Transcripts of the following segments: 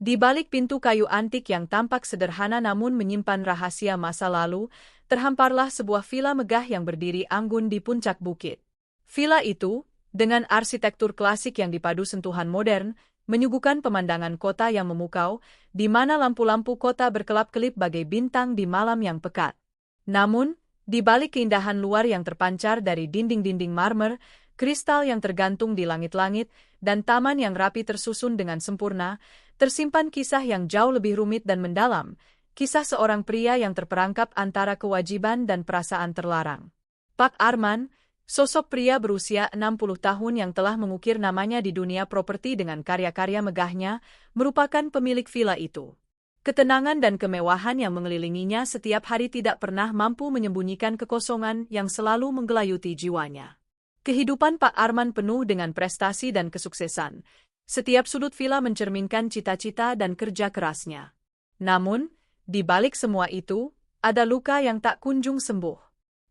Di balik pintu kayu antik yang tampak sederhana namun menyimpan rahasia masa lalu, terhamparlah sebuah villa megah yang berdiri anggun di puncak bukit. Villa itu, dengan arsitektur klasik yang dipadu sentuhan modern, menyuguhkan pemandangan kota yang memukau, di mana lampu-lampu kota berkelap-kelip bagai bintang di malam yang pekat. Namun, di balik keindahan luar yang terpancar dari dinding-dinding marmer, kristal yang tergantung di langit-langit, dan taman yang rapi tersusun dengan sempurna, tersimpan kisah yang jauh lebih rumit dan mendalam, kisah seorang pria yang terperangkap antara kewajiban dan perasaan terlarang. Pak Arman, sosok pria berusia 60 tahun yang telah mengukir namanya di dunia properti dengan karya-karya megahnya, merupakan pemilik villa itu. Ketenangan dan kemewahan yang mengelilinginya setiap hari tidak pernah mampu menyembunyikan kekosongan yang selalu menggelayuti jiwanya. Kehidupan Pak Arman penuh dengan prestasi dan kesuksesan. Setiap sudut villa mencerminkan cita-cita dan kerja kerasnya. Namun, di balik semua itu, ada luka yang tak kunjung sembuh.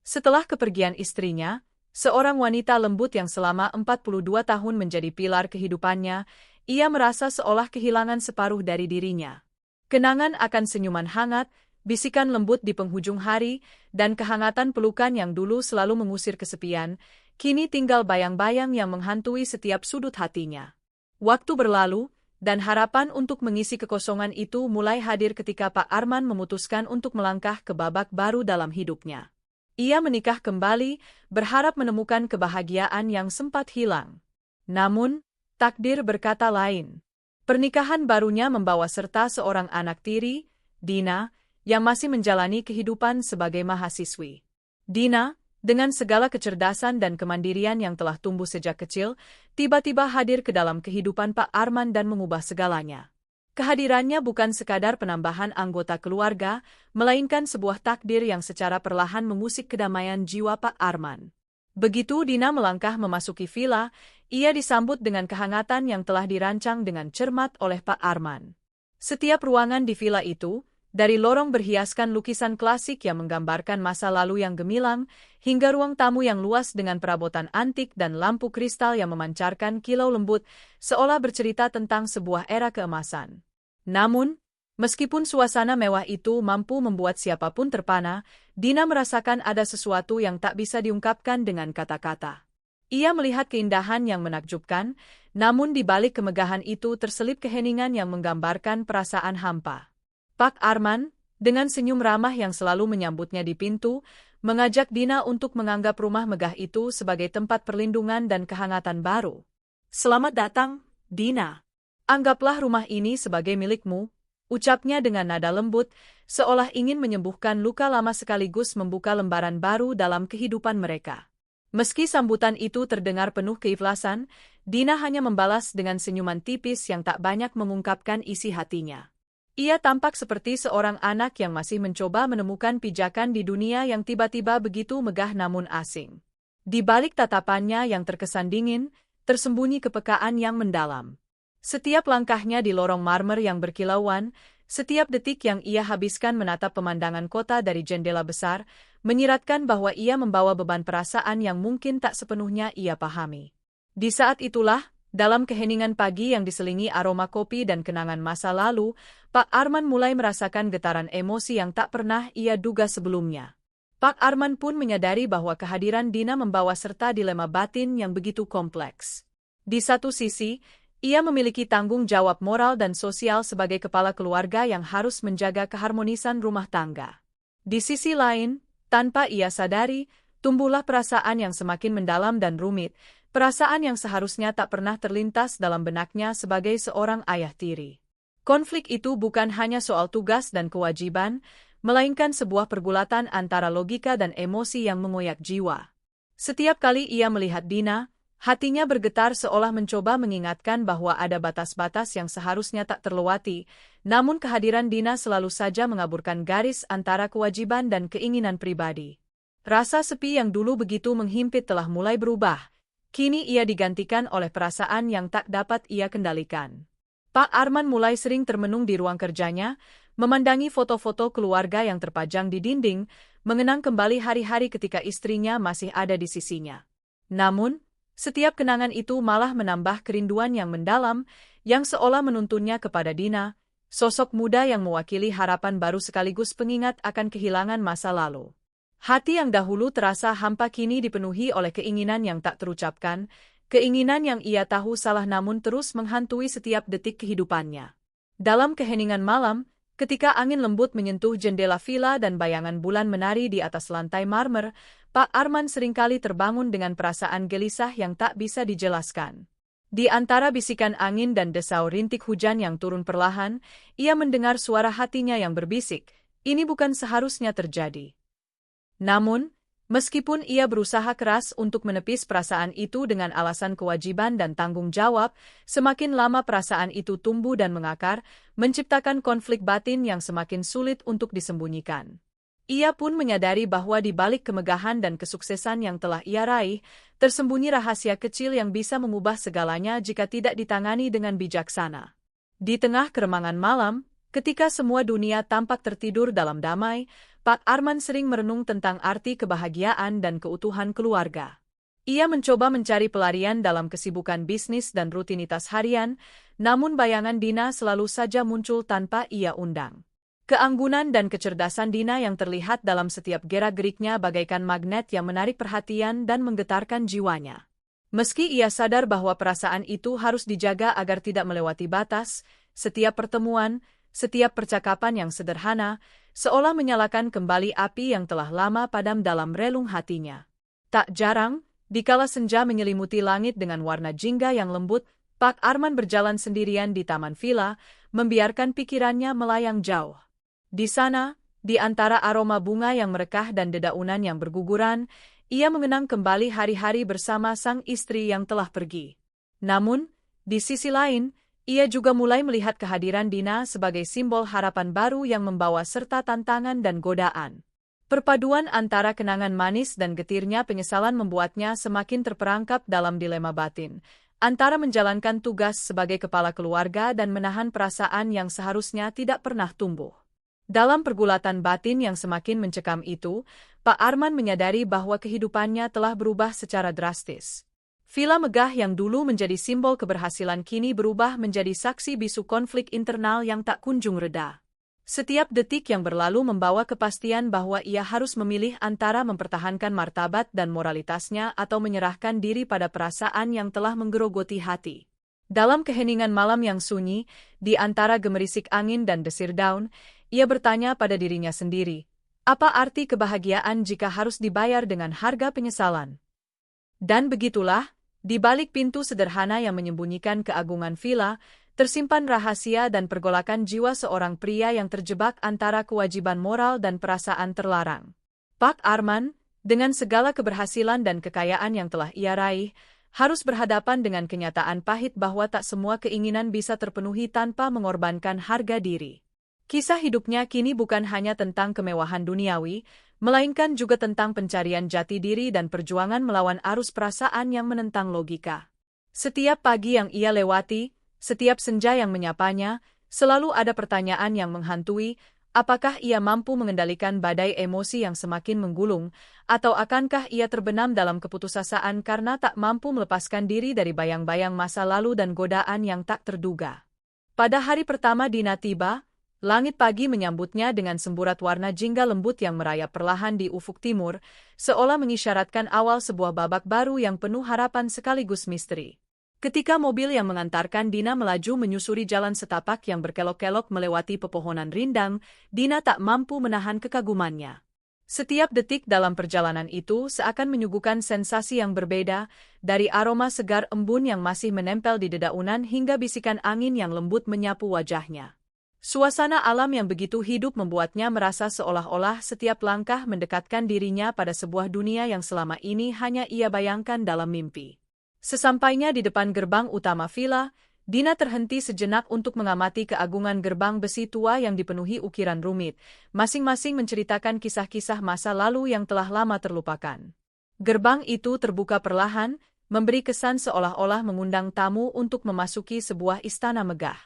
Setelah kepergian istrinya, seorang wanita lembut yang selama 42 tahun menjadi pilar kehidupannya, ia merasa seolah kehilangan separuh dari dirinya. Kenangan akan senyuman hangat, bisikan lembut di penghujung hari, dan kehangatan pelukan yang dulu selalu mengusir kesepian, kini tinggal bayang-bayang yang menghantui setiap sudut hatinya. Waktu berlalu, dan harapan untuk mengisi kekosongan itu mulai hadir ketika Pak Arman memutuskan untuk melangkah ke babak baru dalam hidupnya. Ia menikah kembali, berharap menemukan kebahagiaan yang sempat hilang. Namun, takdir berkata lain. Pernikahan barunya membawa serta seorang anak tiri, Dina, yang masih menjalani kehidupan sebagai mahasiswi. Dina, dengan segala kecerdasan dan kemandirian yang telah tumbuh sejak kecil, tiba-tiba hadir ke dalam kehidupan Pak Arman dan mengubah segalanya. Kehadirannya bukan sekadar penambahan anggota keluarga, melainkan sebuah takdir yang secara perlahan mengusik kedamaian jiwa Pak Arman. Begitu Dina melangkah memasuki villa, ia disambut dengan kehangatan yang telah dirancang dengan cermat oleh Pak Arman. Setiap ruangan di villa itu, dari lorong berhiaskan lukisan klasik yang menggambarkan masa lalu yang gemilang, hingga ruang tamu yang luas dengan perabotan antik dan lampu kristal yang memancarkan kilau lembut, seolah bercerita tentang sebuah era keemasan. Namun, meskipun suasana mewah itu mampu membuat siapapun terpana, Dina merasakan ada sesuatu yang tak bisa diungkapkan dengan kata-kata. Ia melihat keindahan yang menakjubkan, namun di balik kemegahan itu terselip keheningan yang menggambarkan perasaan hampa. Pak Arman, dengan senyum ramah yang selalu menyambutnya di pintu, mengajak Dina untuk menganggap rumah megah itu sebagai tempat perlindungan dan kehangatan baru. "Selamat datang, Dina. Anggaplah rumah ini sebagai milikmu," ucapnya dengan nada lembut, seolah ingin menyembuhkan luka lama sekaligus membuka lembaran baru dalam kehidupan mereka. Meski sambutan itu terdengar penuh keikhlasan, Dina hanya membalas dengan senyuman tipis yang tak banyak mengungkapkan isi hatinya. Ia tampak seperti seorang anak yang masih mencoba menemukan pijakan di dunia yang tiba-tiba begitu megah namun asing. Di balik tatapannya yang terkesan dingin, tersembunyi kepekaan yang mendalam. Setiap langkahnya di lorong marmer yang berkilauan, setiap detik yang ia habiskan menatap pemandangan kota dari jendela besar, menyiratkan bahwa ia membawa beban perasaan yang mungkin tak sepenuhnya ia pahami. Di saat itulah, dalam keheningan pagi yang diselingi aroma kopi dan kenangan masa lalu, Pak Arman mulai merasakan getaran emosi yang tak pernah ia duga sebelumnya. Pak Arman pun menyadari bahwa kehadiran Dina membawa serta dilema batin yang begitu kompleks. Di satu sisi, ia memiliki tanggung jawab moral dan sosial sebagai kepala keluarga yang harus menjaga keharmonisan rumah tangga. Di sisi lain, tanpa ia sadari, tumbuhlah perasaan yang semakin mendalam dan rumit, perasaan yang seharusnya tak pernah terlintas dalam benaknya sebagai seorang ayah tiri. Konflik itu bukan hanya soal tugas dan kewajiban, melainkan sebuah pergulatan antara logika dan emosi yang mengoyak jiwa. Setiap kali ia melihat Dina, hatinya bergetar seolah mencoba mengingatkan bahwa ada batas-batas yang seharusnya tak terlewati, namun kehadiran Dina selalu saja mengaburkan garis antara kewajiban dan keinginan pribadi. Rasa sepi yang dulu begitu menghimpit telah mulai berubah. Kini ia digantikan oleh perasaan yang tak dapat ia kendalikan. Pak Arman mulai sering termenung di ruang kerjanya, memandangi foto-foto keluarga yang terpajang di dinding, mengenang kembali hari-hari ketika istrinya masih ada di sisinya. Namun, setiap kenangan itu malah menambah kerinduan yang mendalam, yang seolah menuntunnya kepada Dina, sosok muda yang mewakili harapan baru sekaligus pengingat akan kehilangan masa lalu. Hati yang dahulu terasa hampa kini dipenuhi oleh keinginan yang tak terucapkan, keinginan yang ia tahu salah namun terus menghantui setiap detik kehidupannya. Dalam keheningan malam, ketika angin lembut menyentuh jendela villa dan bayangan bulan menari di atas lantai marmer, Pak Arman seringkali terbangun dengan perasaan gelisah yang tak bisa dijelaskan. Di antara bisikan angin dan desau rintik hujan yang turun perlahan, ia mendengar suara hatinya yang berbisik, ini bukan seharusnya terjadi. Namun, meskipun ia berusaha keras untuk menepis perasaan itu dengan alasan kewajiban dan tanggung jawab, semakin lama perasaan itu tumbuh dan mengakar, menciptakan konflik batin yang semakin sulit untuk disembunyikan. Ia pun menyadari bahwa di balik kemegahan dan kesuksesan yang telah ia raih, tersembunyi rahasia kecil yang bisa mengubah segalanya jika tidak ditangani dengan bijaksana. Di tengah keremangan malam, ketika semua dunia tampak tertidur dalam damai, Pak Arman sering merenung tentang arti kebahagiaan dan keutuhan keluarga. Ia mencoba mencari pelarian dalam kesibukan bisnis dan rutinitas harian, namun bayangan Dina selalu saja muncul tanpa ia undang. Keanggunan dan kecerdasan Dina yang terlihat dalam setiap gerak-geriknya bagaikan magnet yang menarik perhatian dan menggetarkan jiwanya. Meski ia sadar bahwa perasaan itu harus dijaga agar tidak melewati batas, setiap pertemuan, setiap percakapan yang sederhana, seolah menyalakan kembali api yang telah lama padam dalam relung hatinya. Tak jarang, dikala senja menyelimuti langit dengan warna jingga yang lembut, Pak Arman berjalan sendirian di taman villa, membiarkan pikirannya melayang jauh. Di sana, di antara aroma bunga yang merekah dan dedaunan yang berguguran, ia mengenang kembali hari-hari bersama sang istri yang telah pergi. Namun, di sisi lain, ia juga mulai melihat kehadiran Dina sebagai simbol harapan baru yang membawa serta tantangan dan godaan. Perpaduan antara kenangan manis dan getirnya penyesalan membuatnya semakin terperangkap dalam dilema batin, antara menjalankan tugas sebagai kepala keluarga dan menahan perasaan yang seharusnya tidak pernah tumbuh. Dalam pergulatan batin yang semakin mencekam itu, Pak Arman menyadari bahwa kehidupannya telah berubah secara drastis. Villa megah yang dulu menjadi simbol keberhasilan kini berubah menjadi saksi bisu konflik internal yang tak kunjung reda. Setiap detik yang berlalu membawa kepastian bahwa ia harus memilih antara mempertahankan martabat dan moralitasnya atau menyerahkan diri pada perasaan yang telah menggerogoti hati. Dalam keheningan malam yang sunyi, di antara gemerisik angin dan desir daun, ia bertanya pada dirinya sendiri, apa arti kebahagiaan jika harus dibayar dengan harga penyesalan? Dan begitulah, di balik pintu sederhana yang menyembunyikan keagungan villa, tersimpan rahasia dan pergolakan jiwa seorang pria yang terjebak antara kewajiban moral dan perasaan terlarang. Pak Arman, dengan segala keberhasilan dan kekayaan yang telah ia raih, harus berhadapan dengan kenyataan pahit bahwa tak semua keinginan bisa terpenuhi tanpa mengorbankan harga diri. Kisah hidupnya kini bukan hanya tentang kemewahan duniawi, melainkan juga tentang pencarian jati diri dan perjuangan melawan arus perasaan yang menentang logika. Setiap pagi yang ia lewati, setiap senja yang menyapanya, selalu ada pertanyaan yang menghantui, apakah ia mampu mengendalikan badai emosi yang semakin menggulung, atau akankah ia terbenam dalam keputusasaan karena tak mampu melepaskan diri dari bayang-bayang masa lalu dan godaan yang tak terduga. Pada hari pertama Dina tiba, langit pagi menyambutnya dengan semburat warna jingga lembut yang merayap perlahan di ufuk timur, seolah mengisyaratkan awal sebuah babak baru yang penuh harapan sekaligus misteri. Ketika mobil yang mengantarkan Dina melaju menyusuri jalan setapak yang berkelok-kelok melewati pepohonan rindang, Dina tak mampu menahan kekagumannya. Setiap detik dalam perjalanan itu seakan menyuguhkan sensasi yang berbeda, dari aroma segar embun yang masih menempel di dedaunan hingga bisikan angin yang lembut menyapu wajahnya. Suasana alam yang begitu hidup membuatnya merasa seolah-olah setiap langkah mendekatkan dirinya pada sebuah dunia yang selama ini hanya ia bayangkan dalam mimpi. Sesampainya di depan gerbang utama villa, Dina terhenti sejenak untuk mengamati keagungan gerbang besi tua yang dipenuhi ukiran rumit, masing-masing menceritakan kisah-kisah masa lalu yang telah lama terlupakan. Gerbang itu terbuka perlahan, memberi kesan seolah-olah mengundang tamu untuk memasuki sebuah istana megah.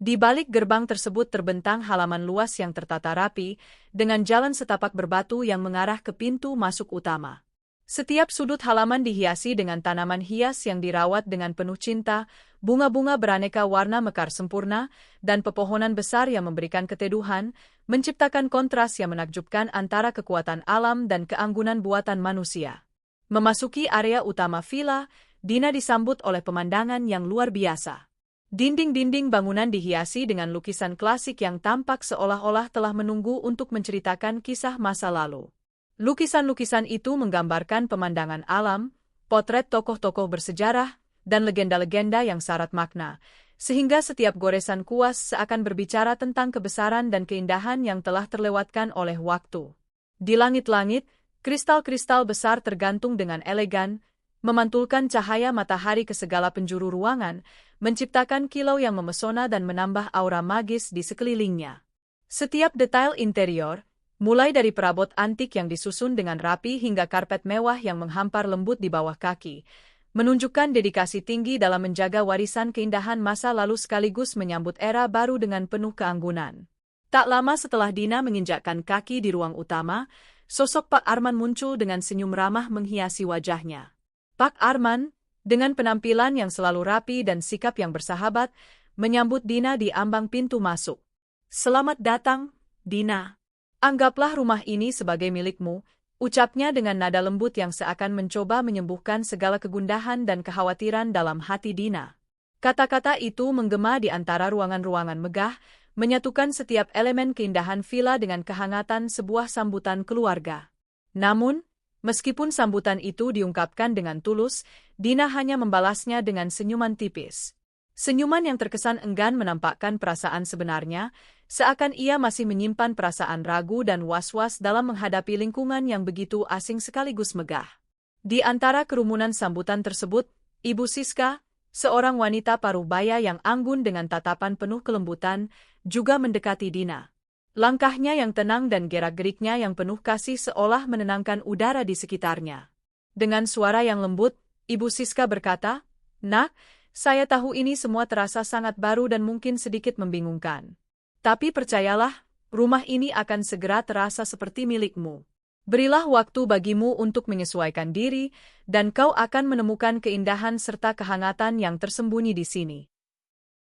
Di balik gerbang tersebut terbentang halaman luas yang tertata rapi, dengan jalan setapak berbatu yang mengarah ke pintu masuk utama. Setiap sudut halaman dihiasi dengan tanaman hias yang dirawat dengan penuh cinta, bunga-bunga beraneka warna mekar sempurna, dan pepohonan besar yang memberikan keteduhan, menciptakan kontras yang menakjubkan antara kekuatan alam dan keanggunan buatan manusia. Memasuki area utama villa, Dina disambut oleh pemandangan yang luar biasa. Dinding-dinding bangunan dihiasi dengan lukisan klasik yang tampak seolah-olah telah menunggu untuk menceritakan kisah masa lalu. Lukisan-lukisan itu menggambarkan pemandangan alam, potret tokoh-tokoh bersejarah, dan legenda-legenda yang syarat makna, sehingga setiap goresan kuas seakan berbicara tentang kebesaran dan keindahan yang telah terlewatkan oleh waktu. Di langit-langit, kristal-kristal besar tergantung dengan elegan, memantulkan cahaya matahari ke segala penjuru ruangan, menciptakan kilau yang memesona dan menambah aura magis di sekelilingnya. Setiap detail interior, mulai dari perabot antik yang disusun dengan rapi hingga karpet mewah yang menghampar lembut di bawah kaki, menunjukkan dedikasi tinggi dalam menjaga warisan keindahan masa lalu sekaligus menyambut era baru dengan penuh keanggunan. Tak lama setelah Dina menginjakkan kaki di ruang utama, sosok Pak Arman muncul dengan senyum ramah menghiasi wajahnya. Pak Arman, dengan penampilan yang selalu rapi dan sikap yang bersahabat, menyambut Dina di ambang pintu masuk. "Selamat datang, Dina. Anggaplah rumah ini sebagai milikmu," ucapnya dengan nada lembut yang seakan mencoba menyembuhkan segala kegundahan dan kekhawatiran dalam hati Dina. Kata-kata itu menggema di antara ruangan-ruangan megah, menyatukan setiap elemen keindahan villa dengan kehangatan sebuah sambutan keluarga. Namun, meskipun sambutan itu diungkapkan dengan tulus, Dina hanya membalasnya dengan senyuman tipis. Senyuman yang terkesan enggan menampakkan perasaan sebenarnya, seakan ia masih menyimpan perasaan ragu dan was-was dalam menghadapi lingkungan yang begitu asing sekaligus megah. Di antara kerumunan sambutan tersebut, Ibu Siska, seorang wanita paruh baya yang anggun dengan tatapan penuh kelembutan, juga mendekati Dina. Langkahnya yang tenang dan gerak-geriknya yang penuh kasih seolah menenangkan udara di sekitarnya. Dengan suara yang lembut, Ibu Siska berkata, "Nak, saya tahu ini semua terasa sangat baru dan mungkin sedikit membingungkan. Tapi percayalah, rumah ini akan segera terasa seperti milikmu. Berilah waktu bagimu untuk menyesuaikan diri, dan kau akan menemukan keindahan serta kehangatan yang tersembunyi di sini."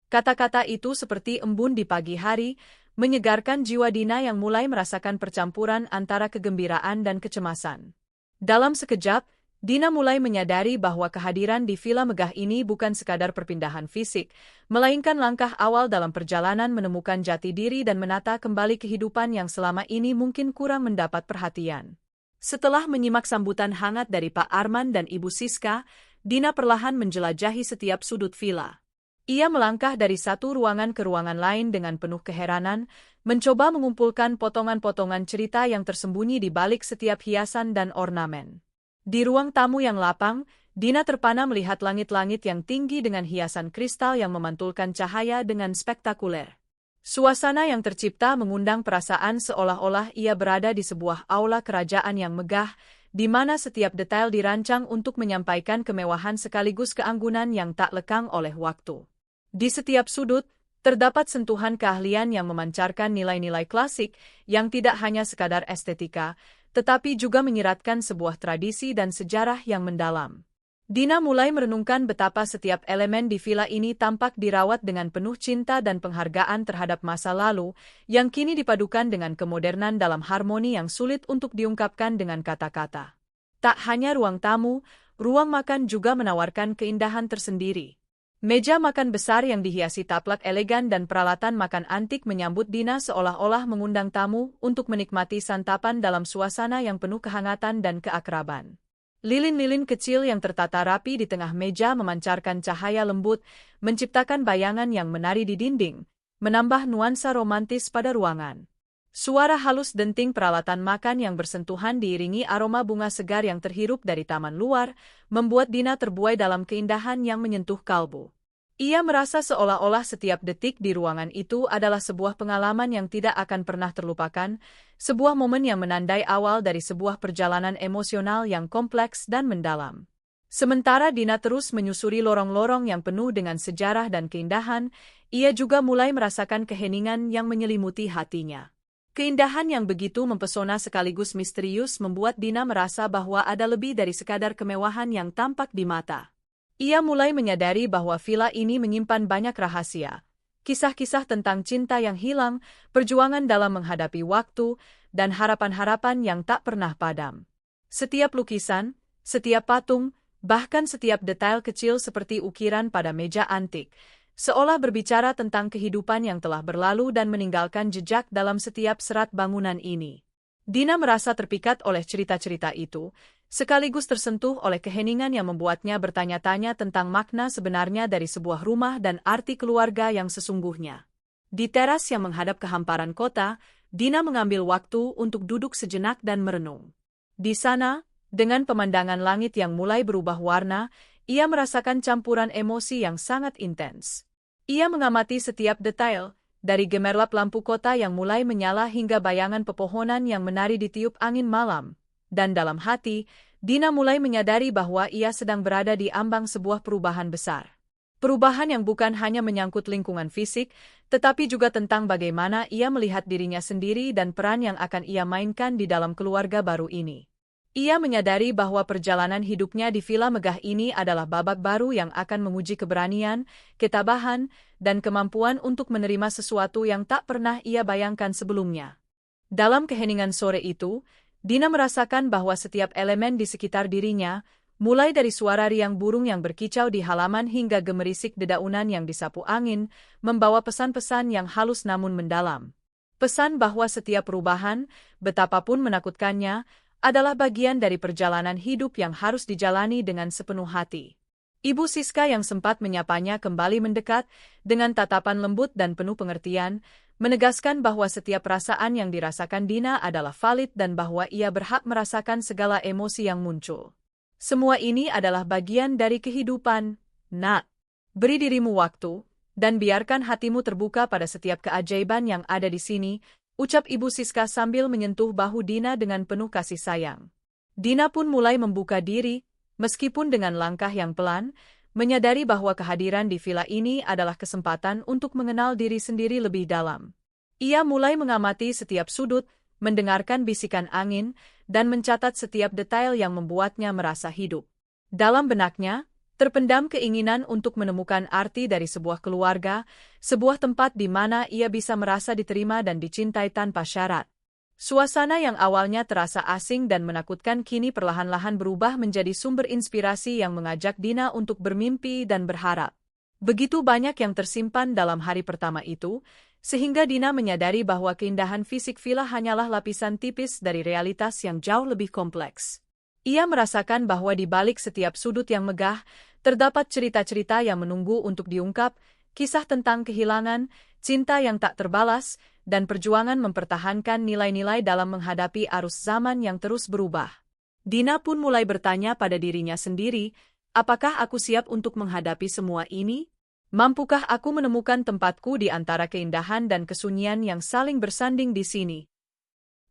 Kata-kata itu seperti embun di pagi hari, menyegarkan jiwa Dina yang mulai merasakan percampuran antara kegembiraan dan kecemasan. Dalam sekejap, Dina mulai menyadari bahwa kehadiran di villa megah ini bukan sekadar perpindahan fisik, melainkan langkah awal dalam perjalanan menemukan jati diri dan menata kembali kehidupan yang selama ini mungkin kurang mendapat perhatian. Setelah menyimak sambutan hangat dari Pak Arman dan Ibu Siska, Dina perlahan menjelajahi setiap sudut villa. Ia melangkah dari satu ruangan ke ruangan lain dengan penuh keheranan, mencoba mengumpulkan potongan-potongan cerita yang tersembunyi di balik setiap hiasan dan ornamen. Di ruang tamu yang lapang, Dina terpana melihat langit-langit yang tinggi dengan hiasan kristal yang memantulkan cahaya dengan spektakuler. Suasana yang tercipta mengundang perasaan seolah-olah ia berada di sebuah aula kerajaan yang megah, di mana setiap detail dirancang untuk menyampaikan kemewahan sekaligus keanggunan yang tak lekang oleh waktu. Di setiap sudut, terdapat sentuhan keahlian yang memancarkan nilai-nilai klasik yang tidak hanya sekadar estetika, tetapi juga menyiratkan sebuah tradisi dan sejarah yang mendalam. Dina mulai merenungkan betapa setiap elemen di villa ini tampak dirawat dengan penuh cinta dan penghargaan terhadap masa lalu, yang kini dipadukan dengan kemodernan dalam harmoni yang sulit untuk diungkapkan dengan kata-kata. Tak hanya ruang tamu, ruang makan juga menawarkan keindahan tersendiri. Meja makan besar yang dihiasi taplak elegan dan peralatan makan antik menyambut Dina seolah-olah mengundang tamu untuk menikmati santapan dalam suasana yang penuh kehangatan dan keakraban. Lilin-lilin kecil yang tertata rapi di tengah meja memancarkan cahaya lembut, menciptakan bayangan yang menari di dinding, menambah nuansa romantis pada ruangan. Suara halus denting peralatan makan yang bersentuhan diiringi aroma bunga segar yang terhirup dari taman luar, membuat Dina terbuai dalam keindahan yang menyentuh kalbu. Ia merasa seolah-olah setiap detik di ruangan itu adalah sebuah pengalaman yang tidak akan pernah terlupakan, sebuah momen yang menandai awal dari sebuah perjalanan emosional yang kompleks dan mendalam. Sementara Dina terus menyusuri lorong-lorong yang penuh dengan sejarah dan keindahan, ia juga mulai merasakan keheningan yang menyelimuti hatinya. Keindahan yang begitu mempesona sekaligus misterius membuat Dina merasa bahwa ada lebih dari sekadar kemewahan yang tampak di mata. Ia mulai menyadari bahwa villa ini menyimpan banyak rahasia. Kisah-kisah tentang cinta yang hilang, perjuangan dalam menghadapi waktu, dan harapan-harapan yang tak pernah padam. Setiap lukisan, setiap patung, bahkan setiap detail kecil seperti ukiran pada meja antik, seolah berbicara tentang kehidupan yang telah berlalu dan meninggalkan jejak dalam setiap serat bangunan ini. Dina merasa terpikat oleh cerita-cerita itu, sekaligus tersentuh oleh keheningan yang membuatnya bertanya-tanya tentang makna sebenarnya dari sebuah rumah dan arti keluarga yang sesungguhnya. Di teras yang menghadap ke hamparan kota, Dina mengambil waktu untuk duduk sejenak dan merenung. Di sana, dengan pemandangan langit yang mulai berubah warna, ia merasakan campuran emosi yang sangat intens. Ia mengamati setiap detail, dari gemerlap lampu kota yang mulai menyala hingga bayangan pepohonan yang menari ditiup angin malam. Dan dalam hati, Dina mulai menyadari bahwa ia sedang berada di ambang sebuah perubahan besar. Perubahan yang bukan hanya menyangkut lingkungan fisik, tetapi juga tentang bagaimana ia melihat dirinya sendiri dan peran yang akan ia mainkan di dalam keluarga baru ini. Ia menyadari bahwa perjalanan hidupnya di villa megah ini adalah babak baru yang akan menguji keberanian, ketabahan, dan kemampuan untuk menerima sesuatu yang tak pernah ia bayangkan sebelumnya. Dalam keheningan sore itu, Dina merasakan bahwa setiap elemen di sekitar dirinya, mulai dari suara riang burung yang berkicau di halaman hingga gemerisik dedaunan yang disapu angin, membawa pesan-pesan yang halus namun mendalam. Pesan bahwa setiap perubahan, betapapun menakutkannya, adalah bagian dari perjalanan hidup yang harus dijalani dengan sepenuh hati. Ibu Siska yang sempat menyapanya kembali mendekat, dengan tatapan lembut dan penuh pengertian, menegaskan bahwa setiap perasaan yang dirasakan Dina adalah valid dan bahwa ia berhak merasakan segala emosi yang muncul. Semua ini adalah bagian dari kehidupan, Nak. Beri dirimu waktu, dan biarkan hatimu terbuka pada setiap keajaiban yang ada di sini, ucap Ibu Siska sambil menyentuh bahu Dina dengan penuh kasih sayang. Dina pun mulai membuka diri, meskipun dengan langkah yang pelan, menyadari bahwa kehadiran di villa ini adalah kesempatan untuk mengenal diri sendiri lebih dalam. Ia mulai mengamati setiap sudut, mendengarkan bisikan angin, dan mencatat setiap detail yang membuatnya merasa hidup. Dalam benaknya, terpendam keinginan untuk menemukan arti dari sebuah keluarga, sebuah tempat di mana ia bisa merasa diterima dan dicintai tanpa syarat. Suasana yang awalnya terasa asing dan menakutkan kini perlahan-lahan berubah menjadi sumber inspirasi yang mengajak Dina untuk bermimpi dan berharap. Begitu banyak yang tersimpan dalam hari pertama itu, sehingga Dina menyadari bahwa keindahan fisik villa hanyalah lapisan tipis dari realitas yang jauh lebih kompleks. Ia merasakan bahwa di balik setiap sudut yang megah, terdapat cerita-cerita yang menunggu untuk diungkap, kisah tentang kehilangan, cinta yang tak terbalas, dan perjuangan mempertahankan nilai-nilai dalam menghadapi arus zaman yang terus berubah. Dina pun mulai bertanya pada dirinya sendiri, apakah aku siap untuk menghadapi semua ini? Mampukah aku menemukan tempatku di antara keindahan dan kesunyian yang saling bersanding di sini?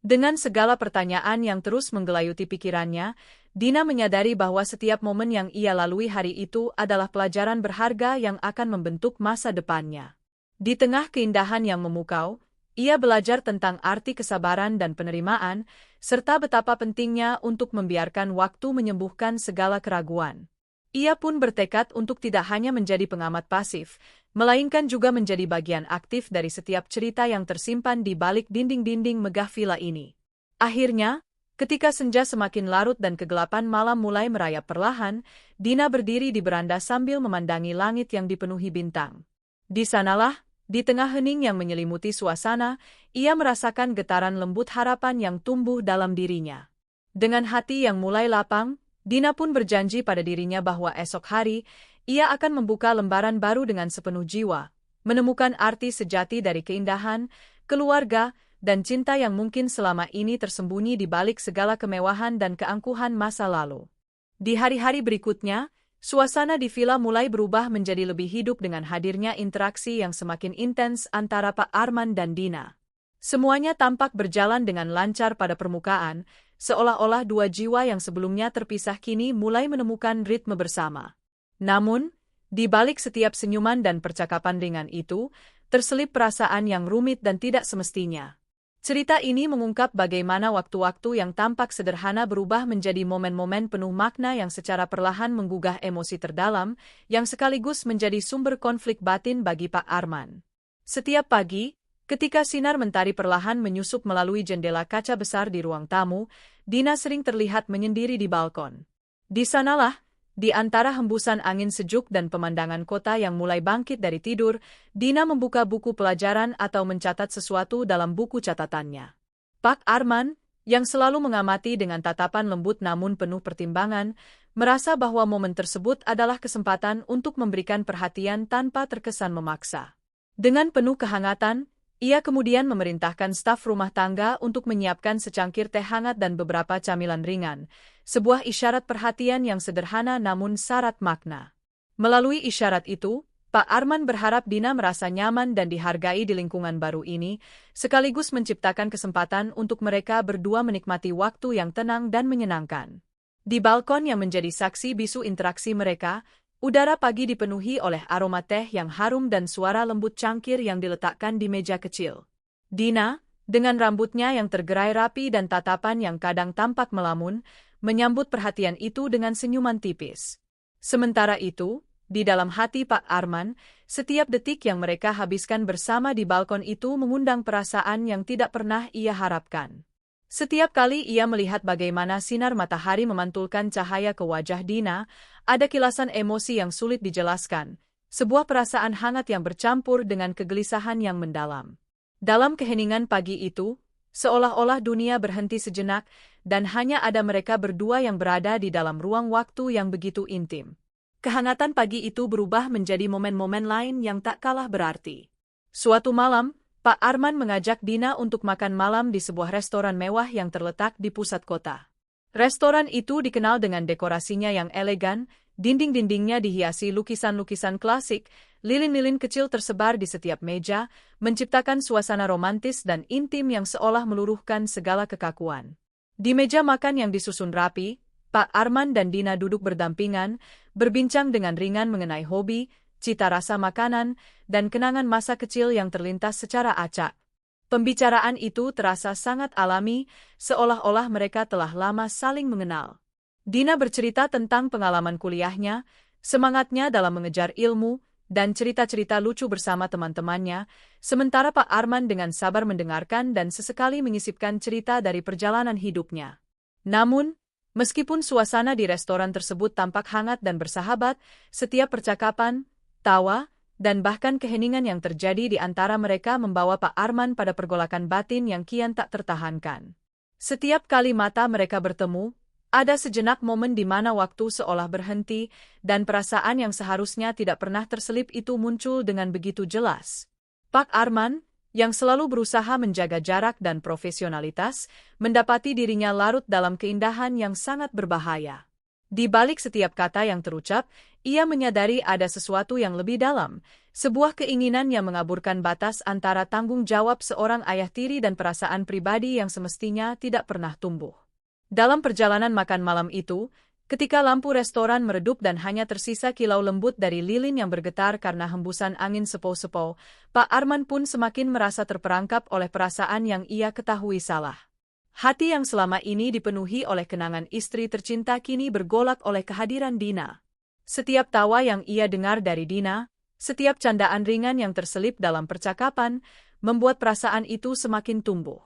Dengan segala pertanyaan yang terus menggelayuti pikirannya, Dina menyadari bahwa setiap momen yang ia lalui hari itu adalah pelajaran berharga yang akan membentuk masa depannya. Di tengah keindahan yang memukau, ia belajar tentang arti kesabaran dan penerimaan, serta betapa pentingnya untuk membiarkan waktu menyembuhkan segala keraguan. Ia pun bertekad untuk tidak hanya menjadi pengamat pasif, melainkan juga menjadi bagian aktif dari setiap cerita yang tersimpan di balik dinding-dinding megah villa ini. Akhirnya, ketika senja semakin larut dan kegelapan malam mulai merayap perlahan, Dina berdiri di beranda sambil memandangi langit yang dipenuhi bintang. Di sanalah, di tengah hening yang menyelimuti suasana, ia merasakan getaran lembut harapan yang tumbuh dalam dirinya. Dengan hati yang mulai lapang, Dina pun berjanji pada dirinya bahwa esok hari, ia akan membuka lembaran baru dengan sepenuh jiwa, menemukan arti sejati dari keindahan, keluarga, dan cinta yang mungkin selama ini tersembunyi di balik segala kemewahan dan keangkuhan masa lalu. Di hari-hari berikutnya, suasana di villa mulai berubah menjadi lebih hidup dengan hadirnya interaksi yang semakin intens antara Pak Arman dan Dina. Semuanya tampak berjalan dengan lancar pada permukaan, seolah-olah dua jiwa yang sebelumnya terpisah kini mulai menemukan ritme bersama. Namun, di balik setiap senyuman dan percakapan ringan itu, terselip perasaan yang rumit dan tidak semestinya. Cerita ini mengungkap bagaimana waktu-waktu yang tampak sederhana berubah menjadi momen-momen penuh makna yang secara perlahan menggugah emosi terdalam, yang sekaligus menjadi sumber konflik batin bagi Pak Arman. Setiap pagi, ketika sinar mentari perlahan menyusup melalui jendela kaca besar di ruang tamu, Dina sering terlihat menyendiri di balkon. Di sanalah, di antara hembusan angin sejuk dan pemandangan kota yang mulai bangkit dari tidur, Dina membuka buku pelajaran atau mencatat sesuatu dalam buku catatannya. Pak Arman, yang selalu mengamati dengan tatapan lembut namun penuh pertimbangan, merasa bahwa momen tersebut adalah kesempatan untuk memberikan perhatian tanpa terkesan memaksa. Dengan penuh kehangatan, ia kemudian memerintahkan staf rumah tangga untuk menyiapkan secangkir teh hangat dan beberapa camilan ringan, sebuah isyarat perhatian yang sederhana namun syarat makna. Melalui isyarat itu, Pak Arman berharap Dina merasa nyaman dan dihargai di lingkungan baru ini, sekaligus menciptakan kesempatan untuk mereka berdua menikmati waktu yang tenang dan menyenangkan. Di balkon yang menjadi saksi bisu interaksi mereka, udara pagi dipenuhi oleh aroma teh yang harum dan suara lembut cangkir yang diletakkan di meja kecil. Dina, dengan rambutnya yang tergerai rapi dan tatapan yang kadang tampak melamun, menyambut perhatian itu dengan senyuman tipis. Sementara itu, di dalam hati Pak Arman, setiap detik yang mereka habiskan bersama di balkon itu mengundang perasaan yang tidak pernah ia harapkan. Setiap kali ia melihat bagaimana sinar matahari memantulkan cahaya ke wajah Dina, ada kilasan emosi yang sulit dijelaskan, sebuah perasaan hangat yang bercampur dengan kegelisahan yang mendalam. Dalam keheningan pagi itu, seolah-olah dunia berhenti sejenak, dan hanya ada mereka berdua yang berada di dalam ruang waktu yang begitu intim. Kehangatan pagi itu berubah menjadi momen-momen lain yang tak kalah berarti. Suatu malam, Pak Arman mengajak Dina untuk makan malam di sebuah restoran mewah yang terletak di pusat kota. Restoran itu dikenal dengan dekorasinya yang elegan, dinding-dindingnya dihiasi lukisan-lukisan klasik, lilin-lilin kecil tersebar di setiap meja, menciptakan suasana romantis dan intim yang seolah meluruhkan segala kekakuan. Di meja makan yang disusun rapi, Pak Arman dan Dina duduk berdampingan, berbincang dengan ringan mengenai hobi, cita rasa makanan, dan kenangan masa kecil yang terlintas secara acak. Pembicaraan itu terasa sangat alami, seolah-olah mereka telah lama saling mengenal. Dina bercerita tentang pengalaman kuliahnya, semangatnya dalam mengejar ilmu, dan cerita-cerita lucu bersama teman-temannya, sementara Pak Arman dengan sabar mendengarkan dan sesekali mengisipkan cerita dari perjalanan hidupnya. Namun, meskipun suasana di restoran tersebut tampak hangat dan bersahabat, setiap percakapan, tawa, dan bahkan keheningan yang terjadi di antara mereka membawa Pak Arman pada pergolakan batin yang kian tak tertahankan. Setiap kali mata mereka bertemu, ada sejenak momen di mana waktu seolah berhenti, dan perasaan yang seharusnya tidak pernah terselip itu muncul dengan begitu jelas. Pak Arman, yang selalu berusaha menjaga jarak dan profesionalitas, mendapati dirinya larut dalam keindahan yang sangat berbahaya. Di balik setiap kata yang terucap, ia menyadari ada sesuatu yang lebih dalam, sebuah keinginan yang mengaburkan batas antara tanggung jawab seorang ayah tiri dan perasaan pribadi yang semestinya tidak pernah tumbuh. Dalam perjalanan makan malam itu, ketika lampu restoran meredup dan hanya tersisa kilau lembut dari lilin yang bergetar karena hembusan angin sepau-sepau, Pak Arman pun semakin merasa terperangkap oleh perasaan yang ia ketahui salah. Hati yang selama ini dipenuhi oleh kenangan istri tercinta kini bergolak oleh kehadiran Dina. Setiap tawa yang ia dengar dari Dina, setiap candaan ringan yang terselip dalam percakapan, membuat perasaan itu semakin tumbuh.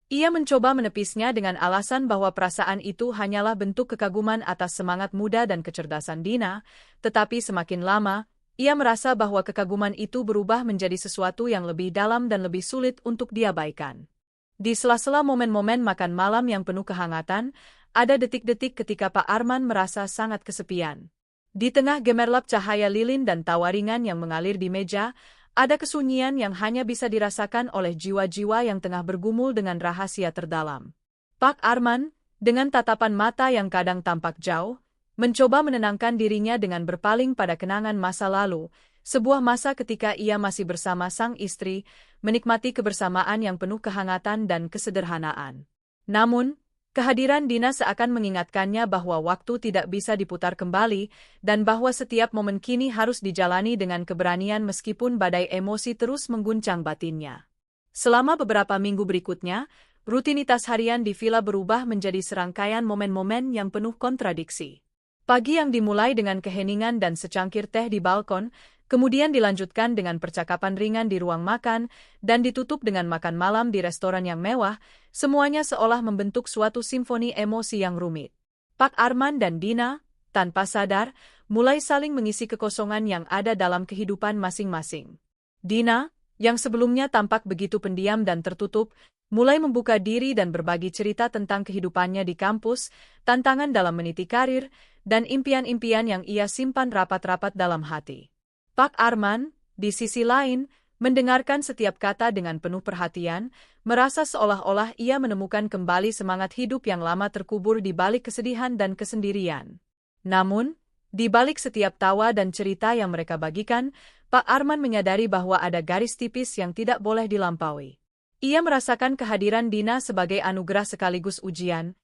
Ia mencoba menepisnya dengan alasan bahwa perasaan itu hanyalah bentuk kekaguman atas semangat muda dan kecerdasan Dina, tetapi semakin lama, ia merasa bahwa kekaguman itu berubah menjadi sesuatu yang lebih dalam dan lebih sulit untuk diabaikan. Di sela-sela momen-momen makan malam yang penuh kehangatan, ada detik-detik ketika Pak Arman merasa sangat kesepian. Di tengah gemerlap cahaya lilin dan tawa ringan yang mengalir di meja, ada kesunyian yang hanya bisa dirasakan oleh jiwa-jiwa yang tengah bergumul dengan rahasia terdalam. Pak Arman, dengan tatapan mata yang kadang tampak jauh, mencoba menenangkan dirinya dengan berpaling pada kenangan masa lalu, sebuah masa ketika ia masih bersama sang istri, menikmati kebersamaan yang penuh kehangatan dan kesederhanaan. Namun, kehadiran Dina seakan mengingatkannya bahwa waktu tidak bisa diputar kembali, dan bahwa setiap momen kini harus dijalani dengan keberanian meskipun badai emosi terus mengguncang batinnya. Selama beberapa minggu berikutnya, rutinitas harian di villa berubah menjadi serangkaian momen-momen yang penuh kontradiksi. Pagi yang dimulai dengan keheningan dan secangkir teh di balkon, kemudian dilanjutkan dengan percakapan ringan di ruang makan, dan ditutup dengan makan malam di restoran yang mewah, semuanya seolah membentuk suatu simfoni emosi yang rumit. Pak Arman dan Dina, tanpa sadar, mulai saling mengisi kekosongan yang ada dalam kehidupan masing-masing. Dina, yang sebelumnya tampak begitu pendiam dan tertutup, mulai membuka diri dan berbagi cerita tentang kehidupannya di kampus, tantangan dalam meniti karir, dan impian-impian yang ia simpan rapat-rapat dalam hati. Pak Arman, di sisi lain, mendengarkan setiap kata dengan penuh perhatian, merasa seolah-olah ia menemukan kembali semangat hidup yang lama terkubur di balik kesedihan dan kesendirian. Namun, di balik setiap tawa dan cerita yang mereka bagikan, Pak Arman menyadari bahwa ada garis tipis yang tidak boleh dilampaui. Ia merasakan kehadiran Dina sebagai anugerah sekaligus ujian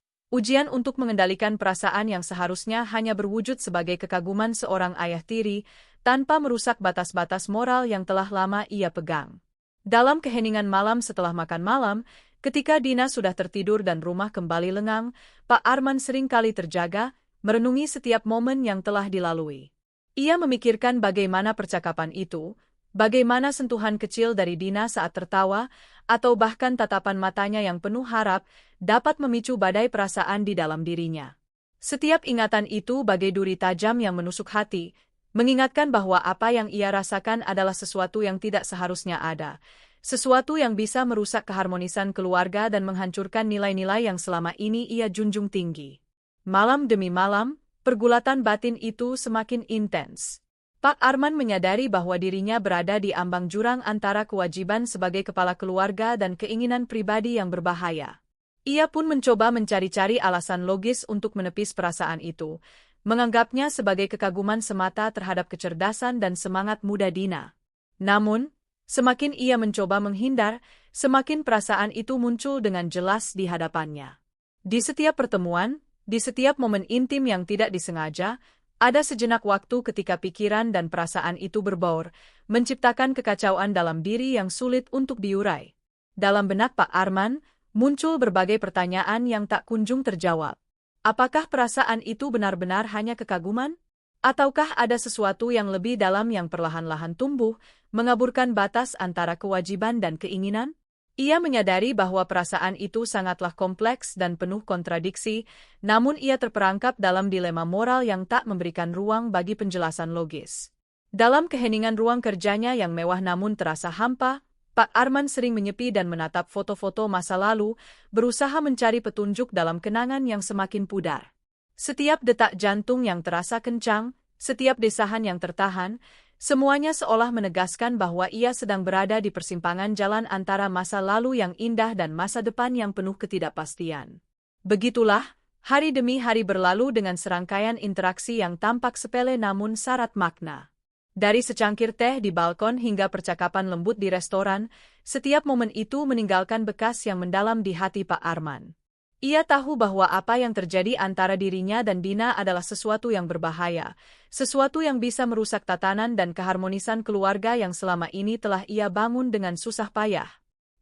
untuk mengendalikan perasaan yang seharusnya hanya berwujud sebagai kekaguman seorang ayah tiri, tanpa merusak batas-batas moral yang telah lama ia pegang. Dalam keheningan malam setelah makan malam, ketika Dina sudah tertidur dan rumah kembali lengang, Pak Arman seringkali terjaga, merenungi setiap momen yang telah dilalui. Ia memikirkan bagaimana percakapan itu, bagaimana sentuhan kecil dari Dina saat tertawa, atau bahkan tatapan matanya yang penuh harap, dapat memicu badai perasaan di dalam dirinya. Setiap ingatan itu bagai duri tajam yang menusuk hati, mengingatkan bahwa apa yang ia rasakan adalah sesuatu yang tidak seharusnya ada, sesuatu yang bisa merusak keharmonisan keluarga dan menghancurkan nilai-nilai yang selama ini ia junjung tinggi. Malam demi malam, pergulatan batin itu semakin intens. Pak Arman menyadari bahwa dirinya berada di ambang jurang antara kewajiban sebagai kepala keluarga dan keinginan pribadi yang berbahaya. Ia pun mencoba mencari-cari alasan logis untuk menepis perasaan itu, menganggapnya sebagai kekaguman semata terhadap kecerdasan dan semangat muda Dina. Namun, semakin ia mencoba menghindar, semakin perasaan itu muncul dengan jelas di hadapannya. Di setiap pertemuan, di setiap momen intim yang tidak disengaja, ada sejenak waktu ketika pikiran dan perasaan itu berbaur, menciptakan kekacauan dalam diri yang sulit untuk diurai. Dalam benak Pak Arman, muncul berbagai pertanyaan yang tak kunjung terjawab. Apakah perasaan itu benar-benar hanya kekaguman? Ataukah ada sesuatu yang lebih dalam yang perlahan-lahan tumbuh, mengaburkan batas antara kewajiban dan keinginan? Ia menyadari bahwa perasaan itu sangatlah kompleks dan penuh kontradiksi, namun ia terperangkap dalam dilema moral yang tak memberikan ruang bagi penjelasan logis. Dalam keheningan ruang kerjanya yang mewah namun terasa hampa, Pak Arman sering menyepi dan menatap foto-foto masa lalu, berusaha mencari petunjuk dalam kenangan yang semakin pudar. Setiap detak jantung yang terasa kencang, setiap desahan yang tertahan, semuanya seolah menegaskan bahwa ia sedang berada di persimpangan jalan antara masa lalu yang indah dan masa depan yang penuh ketidakpastian. Begitulah, hari demi hari berlalu dengan serangkaian interaksi yang tampak sepele namun syarat makna. Dari secangkir teh di balkon hingga percakapan lembut di restoran, setiap momen itu meninggalkan bekas yang mendalam di hati Pak Arman. Ia tahu bahwa apa yang terjadi antara dirinya dan Dina adalah sesuatu yang berbahaya, sesuatu yang bisa merusak tatanan dan keharmonisan keluarga yang selama ini telah ia bangun dengan susah payah.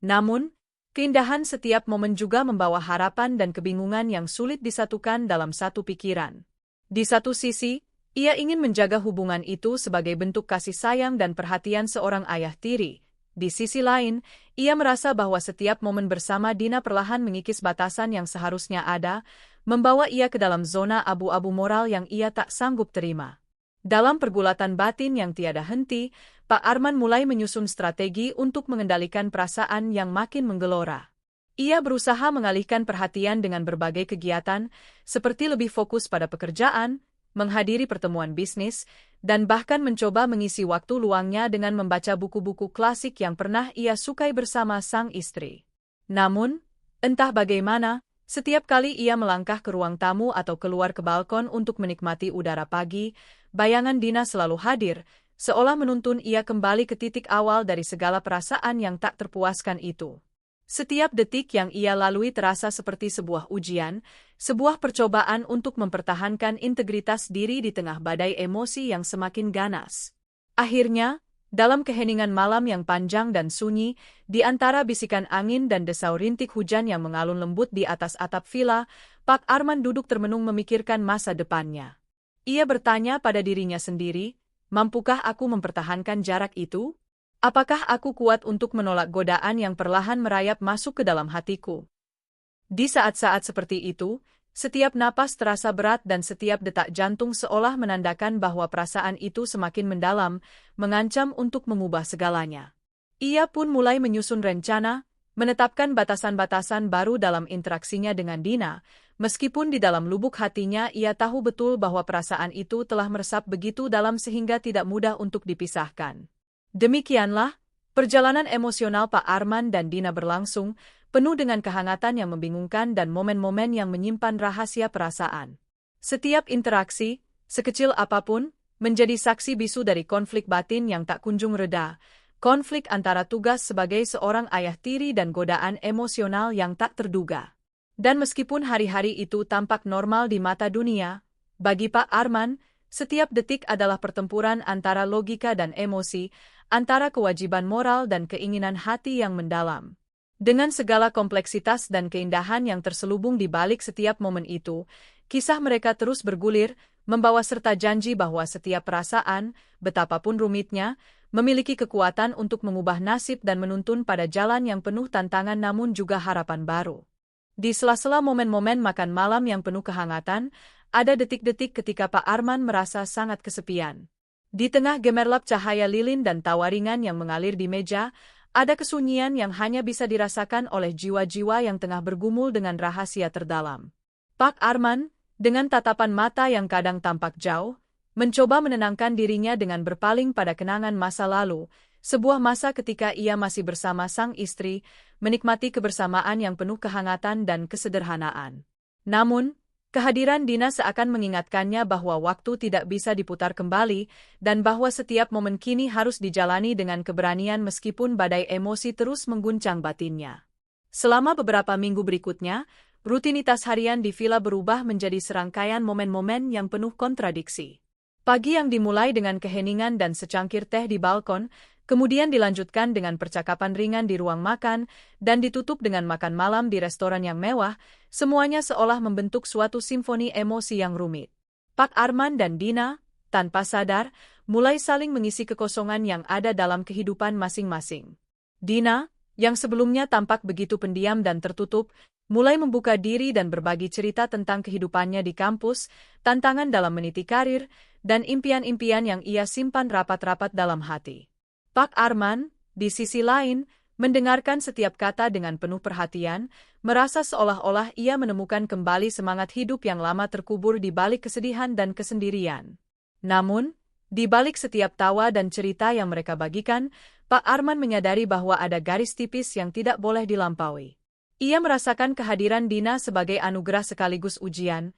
Namun, keindahan setiap momen juga membawa harapan dan kebingungan yang sulit disatukan dalam satu pikiran. Di satu sisi, ia ingin menjaga hubungan itu sebagai bentuk kasih sayang dan perhatian seorang ayah tiri. Di sisi lain, ia merasa bahwa setiap momen bersama Dina perlahan mengikis batasan yang seharusnya ada, membawa ia ke dalam zona abu-abu moral yang ia tak sanggup terima. Dalam pergulatan batin yang tiada henti, Pak Arman mulai menyusun strategi untuk mengendalikan perasaan yang makin menggelora. Ia berusaha mengalihkan perhatian dengan berbagai kegiatan, seperti lebih fokus pada pekerjaan, menghadiri pertemuan bisnis, dan bahkan mencoba mengisi waktu luangnya dengan membaca buku-buku klasik yang pernah ia sukai bersama sang istri. Namun, entah bagaimana, setiap kali ia melangkah ke ruang tamu atau keluar ke balkon untuk menikmati udara pagi, bayangan Dina selalu hadir, seolah menuntun ia kembali ke titik awal dari segala perasaan yang tak terpuaskan itu. Setiap detik yang ia lalui terasa seperti sebuah ujian, sebuah percobaan untuk mempertahankan integritas diri di tengah badai emosi yang semakin ganas. Akhirnya, Dalam keheningan malam yang panjang dan sunyi, di antara bisikan angin dan desau rintik hujan yang mengalun lembut di atas atap villa, Pak Arman duduk termenung memikirkan masa depannya. Ia bertanya pada dirinya sendiri, mampukah aku mempertahankan jarak itu? Apakah aku kuat untuk menolak godaan yang perlahan merayap masuk ke dalam hatiku? Di saat-saat seperti itu, setiap napas terasa berat dan setiap detak jantung seolah menandakan bahwa perasaan itu semakin mendalam, mengancam untuk mengubah segalanya. Ia pun mulai menyusun rencana, menetapkan batasan-batasan baru dalam interaksinya dengan Dina, meskipun di dalam lubuk hatinya ia tahu betul bahwa perasaan itu telah meresap begitu dalam sehingga tidak mudah untuk dipisahkan. Demikianlah, perjalanan emosional Pak Arman dan Dina berlangsung, penuh dengan kehangatan yang membingungkan dan momen-momen yang menyimpan rahasia perasaan. Setiap interaksi, sekecil apapun, menjadi saksi bisu dari konflik batin yang tak kunjung reda, konflik antara tugas sebagai seorang ayah tiri dan godaan emosional yang tak terduga. Dan meskipun hari-hari itu tampak normal di mata dunia, bagi Pak Arman, setiap detik adalah pertempuran antara logika dan emosi, antara kewajiban moral dan keinginan hati yang mendalam. Dengan segala kompleksitas dan keindahan yang terselubung di balik setiap momen itu, kisah mereka terus bergulir, membawa serta janji bahwa setiap perasaan, betapapun rumitnya, memiliki kekuatan untuk mengubah nasib dan menuntun pada jalan yang penuh tantangan namun juga harapan baru. Di sela-sela momen-momen makan malam yang penuh kehangatan, ada detik-detik ketika Pak Arman merasa sangat kesepian. Di tengah gemerlap cahaya lilin dan tawa ringan yang mengalir di meja, ada kesunyian yang hanya bisa dirasakan oleh jiwa-jiwa yang tengah bergumul dengan rahasia terdalam. Pak Arman, dengan tatapan mata yang kadang tampak jauh, mencoba menenangkan dirinya dengan berpaling pada kenangan masa lalu, sebuah masa ketika ia masih bersama sang istri, menikmati kebersamaan yang penuh kehangatan dan kesederhanaan. Namun, kehadiran Dina seakan mengingatkannya bahwa waktu tidak bisa diputar kembali dan bahwa setiap momen kini harus dijalani dengan keberanian meskipun badai emosi terus mengguncang batinnya. Selama beberapa minggu berikutnya, rutinitas harian di villa berubah menjadi serangkaian momen-momen yang penuh kontradiksi. Pagi yang dimulai dengan keheningan dan secangkir teh di balkon, kemudian dilanjutkan dengan percakapan ringan di ruang makan, dan ditutup dengan makan malam di restoran yang mewah, semuanya seolah membentuk suatu simfoni emosi yang rumit. Pak Arman dan Dina, tanpa sadar, mulai saling mengisi kekosongan yang ada dalam kehidupan masing-masing. Dina, yang sebelumnya tampak begitu pendiam dan tertutup, mulai membuka diri dan berbagi cerita tentang kehidupannya di kampus, tantangan dalam meniti karir, dan impian-impian yang ia simpan rapat-rapat dalam hati. Pak Arman, di sisi lain, mendengarkan setiap kata dengan penuh perhatian, merasa seolah-olah ia menemukan kembali semangat hidup yang lama terkubur di balik kesedihan dan kesendirian. Namun, di balik setiap tawa dan cerita yang mereka bagikan, Pak Arman menyadari bahwa ada garis tipis yang tidak boleh dilampaui. Ia merasakan kehadiran Dina sebagai anugerah sekaligus ujian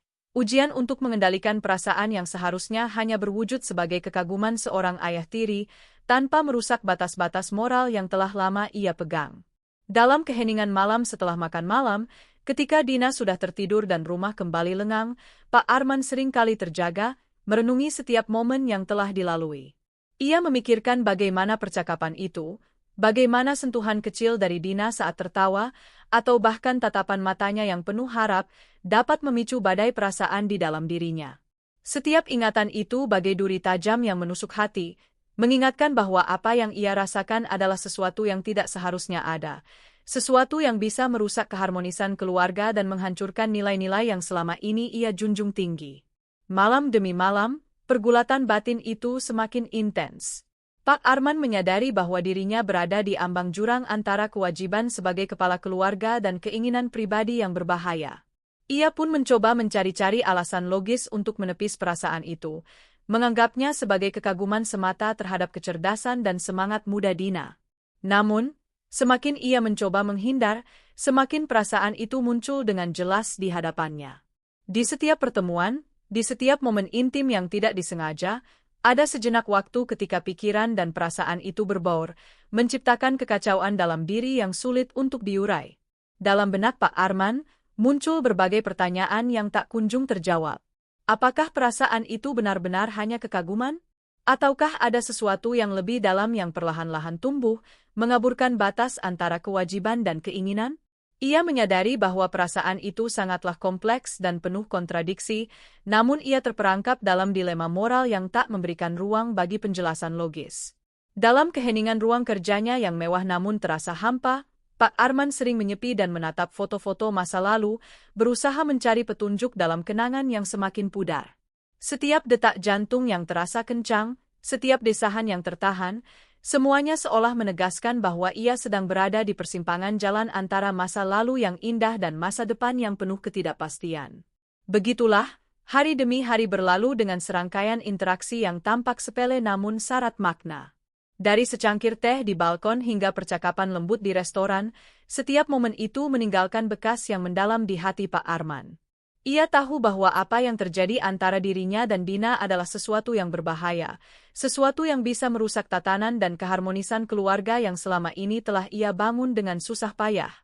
untuk mengendalikan perasaan yang seharusnya hanya berwujud sebagai kekaguman seorang ayah tiri, tanpa merusak batas-batas moral yang telah lama ia pegang. Dalam keheningan malam setelah makan malam, ketika Dina sudah tertidur dan rumah kembali lengang, Pak Arman seringkali terjaga, merenungi setiap momen yang telah dilalui. Ia memikirkan bagaimana percakapan itu, bagaimana sentuhan kecil dari Dina saat tertawa, atau bahkan tatapan matanya yang penuh harap, dapat memicu badai perasaan di dalam dirinya. Setiap ingatan itu bagai duri tajam yang menusuk hati, mengingatkan bahwa apa yang ia rasakan adalah sesuatu yang tidak seharusnya ada, sesuatu yang bisa merusak keharmonisan keluarga dan menghancurkan nilai-nilai yang selama ini ia junjung tinggi. Malam demi malam, pergulatan batin itu semakin intens. Pak Arman menyadari bahwa dirinya berada di ambang jurang antara kewajiban sebagai kepala keluarga dan keinginan pribadi yang berbahaya. Ia pun mencoba mencari-cari alasan logis untuk menepis perasaan itu, menganggapnya sebagai kekaguman semata terhadap kecerdasan dan semangat muda Dina. Namun, semakin ia mencoba menghindar, semakin perasaan itu muncul dengan jelas di hadapannya. Di setiap pertemuan, di setiap momen intim yang tidak disengaja, ada sejenak waktu ketika pikiran dan perasaan itu berbaur, menciptakan kekacauan dalam diri yang sulit untuk diurai. Dalam benak Pak Arman, muncul berbagai pertanyaan yang tak kunjung terjawab. Apakah perasaan itu benar-benar hanya kekaguman? Ataukah ada sesuatu yang lebih dalam yang perlahan-lahan tumbuh, mengaburkan batas antara kewajiban dan keinginan? Ia menyadari bahwa perasaan itu sangatlah kompleks dan penuh kontradiksi, namun ia terperangkap dalam dilema moral yang tak memberikan ruang bagi penjelasan logis. Dalam keheningan ruang kerjanya yang mewah namun terasa hampa, Pak Arman sering menyepi dan menatap foto-foto masa lalu, berusaha mencari petunjuk dalam kenangan yang semakin pudar. Setiap detak jantung yang terasa kencang, setiap desahan yang tertahan, semuanya seolah menegaskan bahwa ia sedang berada di persimpangan jalan antara masa lalu yang indah dan masa depan yang penuh ketidakpastian. Begitulah, hari demi hari berlalu dengan serangkaian interaksi yang tampak sepele namun syarat makna. Dari secangkir teh di balkon hingga percakapan lembut di restoran, setiap momen itu meninggalkan bekas yang mendalam di hati Pak Arman. Ia tahu bahwa apa yang terjadi antara dirinya dan Dina adalah sesuatu yang berbahaya, sesuatu yang bisa merusak tatanan dan keharmonisan keluarga yang selama ini telah ia bangun dengan susah payah.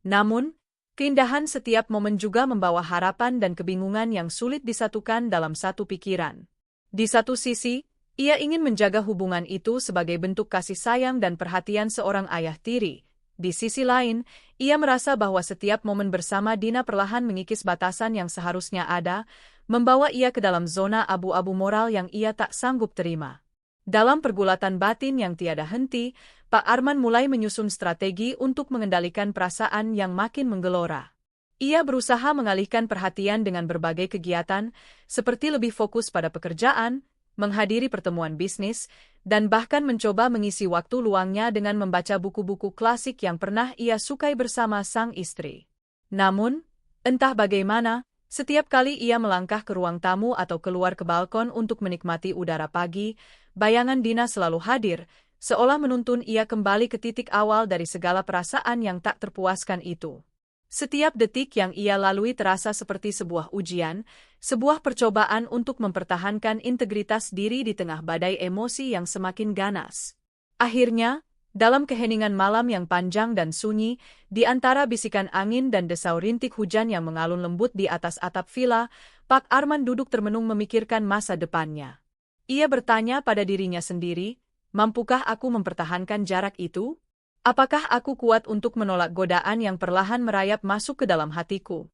Namun, keindahan setiap momen juga membawa harapan dan kebingungan yang sulit disatukan dalam satu pikiran. Di satu sisi, ia ingin menjaga hubungan itu sebagai bentuk kasih sayang dan perhatian seorang ayah tiri. Di sisi lain, ia merasa bahwa setiap momen bersama Dina perlahan mengikis batasan yang seharusnya ada, membawa ia ke dalam zona abu-abu moral yang ia tak sanggup terima. Dalam pergulatan batin yang tiada henti, Pak Arman mulai menyusun strategi untuk mengendalikan perasaan yang makin menggelora. Ia berusaha mengalihkan perhatian dengan berbagai kegiatan, seperti lebih fokus pada pekerjaan, menghadiri pertemuan bisnis, dan bahkan mencoba mengisi waktu luangnya dengan membaca buku-buku klasik yang pernah ia sukai bersama sang istri. Namun, entah bagaimana, setiap kali ia melangkah ke ruang tamu atau keluar ke balkon untuk menikmati udara pagi, bayangan Dina selalu hadir, seolah menuntun ia kembali ke titik awal dari segala perasaan yang tak terpuaskan itu. Setiap detik yang ia lalui terasa seperti sebuah ujian, sebuah percobaan untuk mempertahankan integritas diri di tengah badai emosi yang semakin ganas. Akhirnya, dalam keheningan malam yang panjang dan sunyi, di antara bisikan angin dan desau rintik hujan yang mengalun lembut di atas atap villa, Pak Arman duduk termenung memikirkan masa depannya. Ia bertanya pada dirinya sendiri, mampukah aku mempertahankan jarak itu? Apakah aku kuat untuk menolak godaan yang perlahan merayap masuk ke dalam hatiku?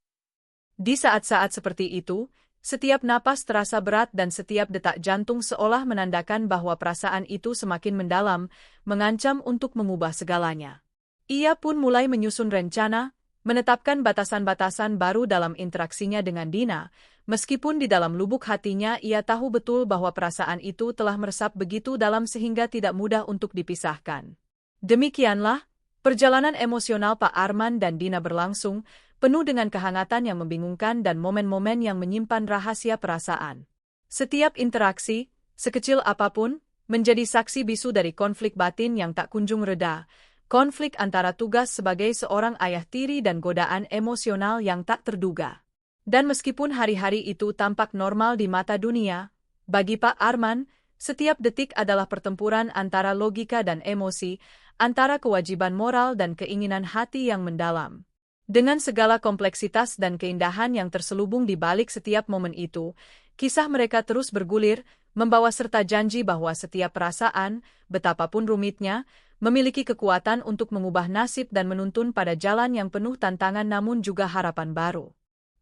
Di saat-saat seperti itu, setiap napas terasa berat dan setiap detak jantung seolah menandakan bahwa perasaan itu semakin mendalam, mengancam untuk mengubah segalanya. Ia pun mulai menyusun rencana, menetapkan batasan-batasan baru dalam interaksinya dengan Dina, meskipun di dalam lubuk hatinya ia tahu betul bahwa perasaan itu telah meresap begitu dalam sehingga tidak mudah untuk dipisahkan. Demikianlah, perjalanan emosional Pak Arman dan Dina berlangsung, penuh dengan kehangatan yang membingungkan dan momen-momen yang menyimpan rahasia perasaan. Setiap interaksi, sekecil apapun, menjadi saksi bisu dari konflik batin yang tak kunjung reda, konflik antara tugas sebagai seorang ayah tiri dan godaan emosional yang tak terduga. Dan meskipun hari-hari itu tampak normal di mata dunia, bagi Pak Arman, setiap detik adalah pertempuran antara logika dan emosi, antara kewajiban moral dan keinginan hati yang mendalam. Dengan segala kompleksitas dan keindahan yang terselubung di balik setiap momen itu, kisah mereka terus bergulir, membawa serta janji bahwa setiap perasaan, betapapun rumitnya, memiliki kekuatan untuk mengubah nasib dan menuntun pada jalan yang penuh tantangan namun juga harapan baru.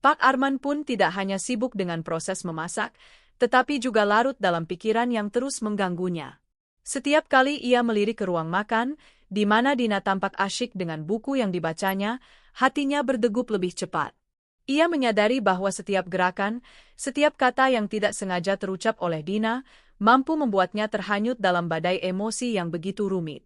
Pak Arman pun tidak hanya sibuk dengan proses memasak, tetapi juga larut dalam pikiran yang terus mengganggunya. Setiap kali ia melirik ke ruang makan, di mana Dina tampak asyik dengan buku yang dibacanya, hatinya berdegup lebih cepat. Ia menyadari bahwa setiap gerakan, setiap kata yang tidak sengaja terucap oleh Dina, mampu membuatnya terhanyut dalam badai emosi yang begitu rumit.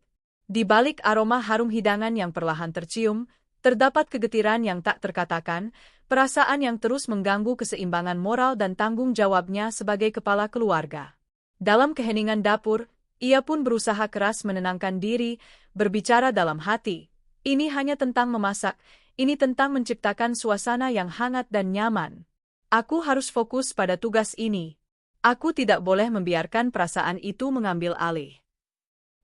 Di balik aroma harum hidangan yang perlahan tercium, terdapat kegetiran yang tak terkatakan, perasaan yang terus mengganggu keseimbangan moral dan tanggung jawabnya sebagai kepala keluarga. Dalam keheningan dapur, ia pun berusaha keras menenangkan diri, berbicara dalam hati. Ini hanya tentang memasak, ini tentang menciptakan suasana yang hangat dan nyaman. Aku harus fokus pada tugas ini. Aku tidak boleh membiarkan perasaan itu mengambil alih.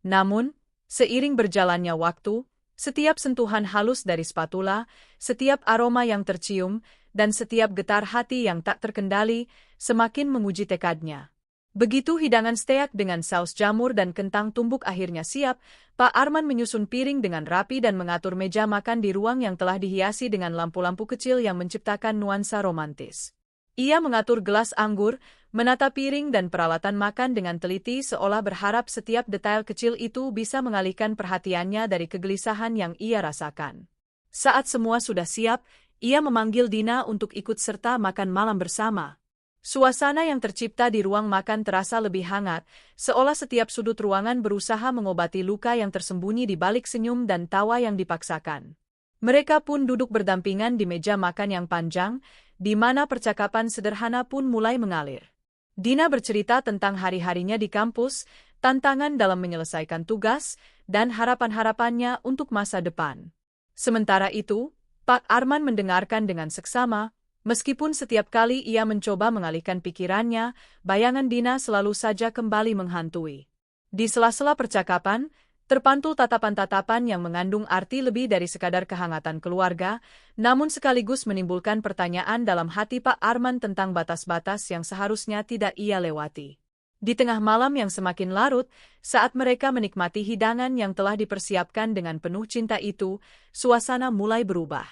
Namun, seiring berjalannya waktu, setiap sentuhan halus dari spatula, setiap aroma yang tercium, dan setiap getar hati yang tak terkendali, semakin menguji tekadnya. Begitu hidangan steak dengan saus jamur dan kentang tumbuk akhirnya siap, Pak Arman menyusun piring dengan rapi dan mengatur meja makan di ruang yang telah dihiasi dengan lampu-lampu kecil yang menciptakan nuansa romantis. Ia mengatur gelas anggur, menata piring dan peralatan makan dengan teliti seolah berharap setiap detail kecil itu bisa mengalihkan perhatiannya dari kegelisahan yang ia rasakan. Saat semua sudah siap, ia memanggil Dina untuk ikut serta makan malam bersama. Suasana yang tercipta di ruang makan terasa lebih hangat, seolah setiap sudut ruangan berusaha mengobati luka yang tersembunyi di balik senyum dan tawa yang dipaksakan. Mereka pun duduk berdampingan di meja makan yang panjang, di mana percakapan sederhana pun mulai mengalir. Dina bercerita tentang hari-harinya di kampus, tantangan dalam menyelesaikan tugas, dan harapan-harapannya untuk masa depan. Sementara itu, Pak Arman mendengarkan dengan seksama. Meskipun setiap kali ia mencoba mengalihkan pikirannya, bayangan Dina selalu saja kembali menghantui. Di sela-sela percakapan, terpantul tatapan-tatapan yang mengandung arti lebih dari sekadar kehangatan keluarga, namun sekaligus menimbulkan pertanyaan dalam hati Pak Arman tentang batas-batas yang seharusnya tidak ia lewati. Di tengah malam yang semakin larut, saat mereka menikmati hidangan yang telah dipersiapkan dengan penuh cinta itu, suasana mulai berubah.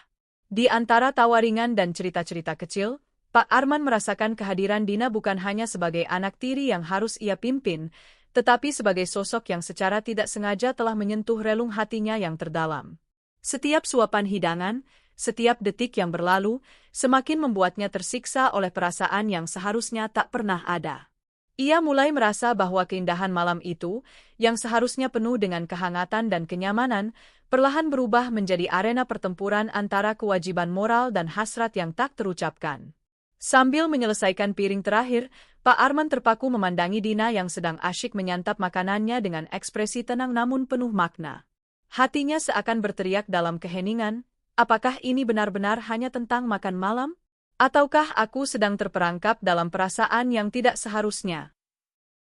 Di antara tawa ringan dan cerita-cerita kecil, Pak Arman merasakan kehadiran Dina bukan hanya sebagai anak tiri yang harus ia pimpin, tetapi sebagai sosok yang secara tidak sengaja telah menyentuh relung hatinya yang terdalam. Setiap suapan hidangan, setiap detik yang berlalu, semakin membuatnya tersiksa oleh perasaan yang seharusnya tak pernah ada. Ia mulai merasa bahwa keindahan malam itu, yang seharusnya penuh dengan kehangatan dan kenyamanan, perlahan berubah menjadi arena pertempuran antara kewajiban moral dan hasrat yang tak terucapkan. Sambil menyelesaikan piring terakhir, Pak Arman terpaku memandangi Dina yang sedang asyik menyantap makanannya dengan ekspresi tenang namun penuh makna. Hatinya seakan berteriak dalam keheningan, apakah ini benar-benar hanya tentang makan malam? Ataukah aku sedang terperangkap dalam perasaan yang tidak seharusnya?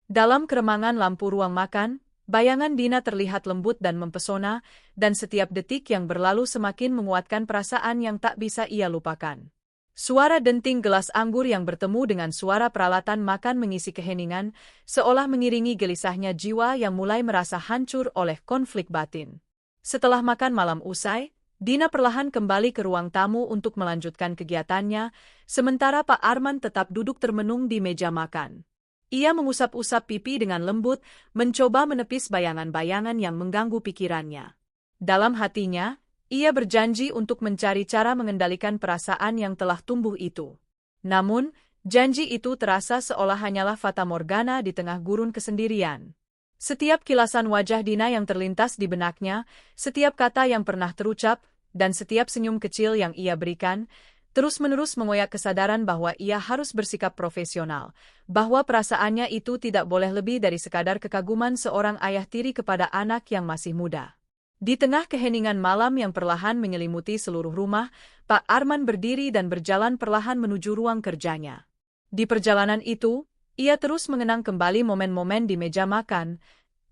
Dalam keremangan lampu ruang makan, bayangan Dina terlihat lembut dan mempesona, dan setiap detik yang berlalu semakin menguatkan perasaan yang tak bisa ia lupakan. Suara denting gelas anggur yang bertemu dengan suara peralatan makan mengisi keheningan, seolah mengiringi gelisahnya jiwa yang mulai merasa hancur oleh konflik batin. Setelah makan malam usai, Dina perlahan kembali ke ruang tamu untuk melanjutkan kegiatannya, sementara Pak Arman tetap duduk termenung di meja makan. Ia mengusap-usap pipi dengan lembut, mencoba menepis bayangan-bayangan yang mengganggu pikirannya. Dalam hatinya, ia berjanji untuk mencari cara mengendalikan perasaan yang telah tumbuh itu. Namun, janji itu terasa seolah hanyalah fata morgana di tengah gurun kesendirian. Setiap kilasan wajah Dina yang terlintas di benaknya, setiap kata yang pernah terucap, dan setiap senyum kecil yang ia berikan, terus-menerus mengoyak kesadaran bahwa ia harus bersikap profesional, bahwa perasaannya itu tidak boleh lebih dari sekadar kekaguman seorang ayah tiri kepada anak yang masih muda. Di tengah keheningan malam yang perlahan menyelimuti seluruh rumah, Pak Arman berdiri dan berjalan perlahan menuju ruang kerjanya. Di perjalanan itu, ia terus mengenang kembali momen-momen di meja makan,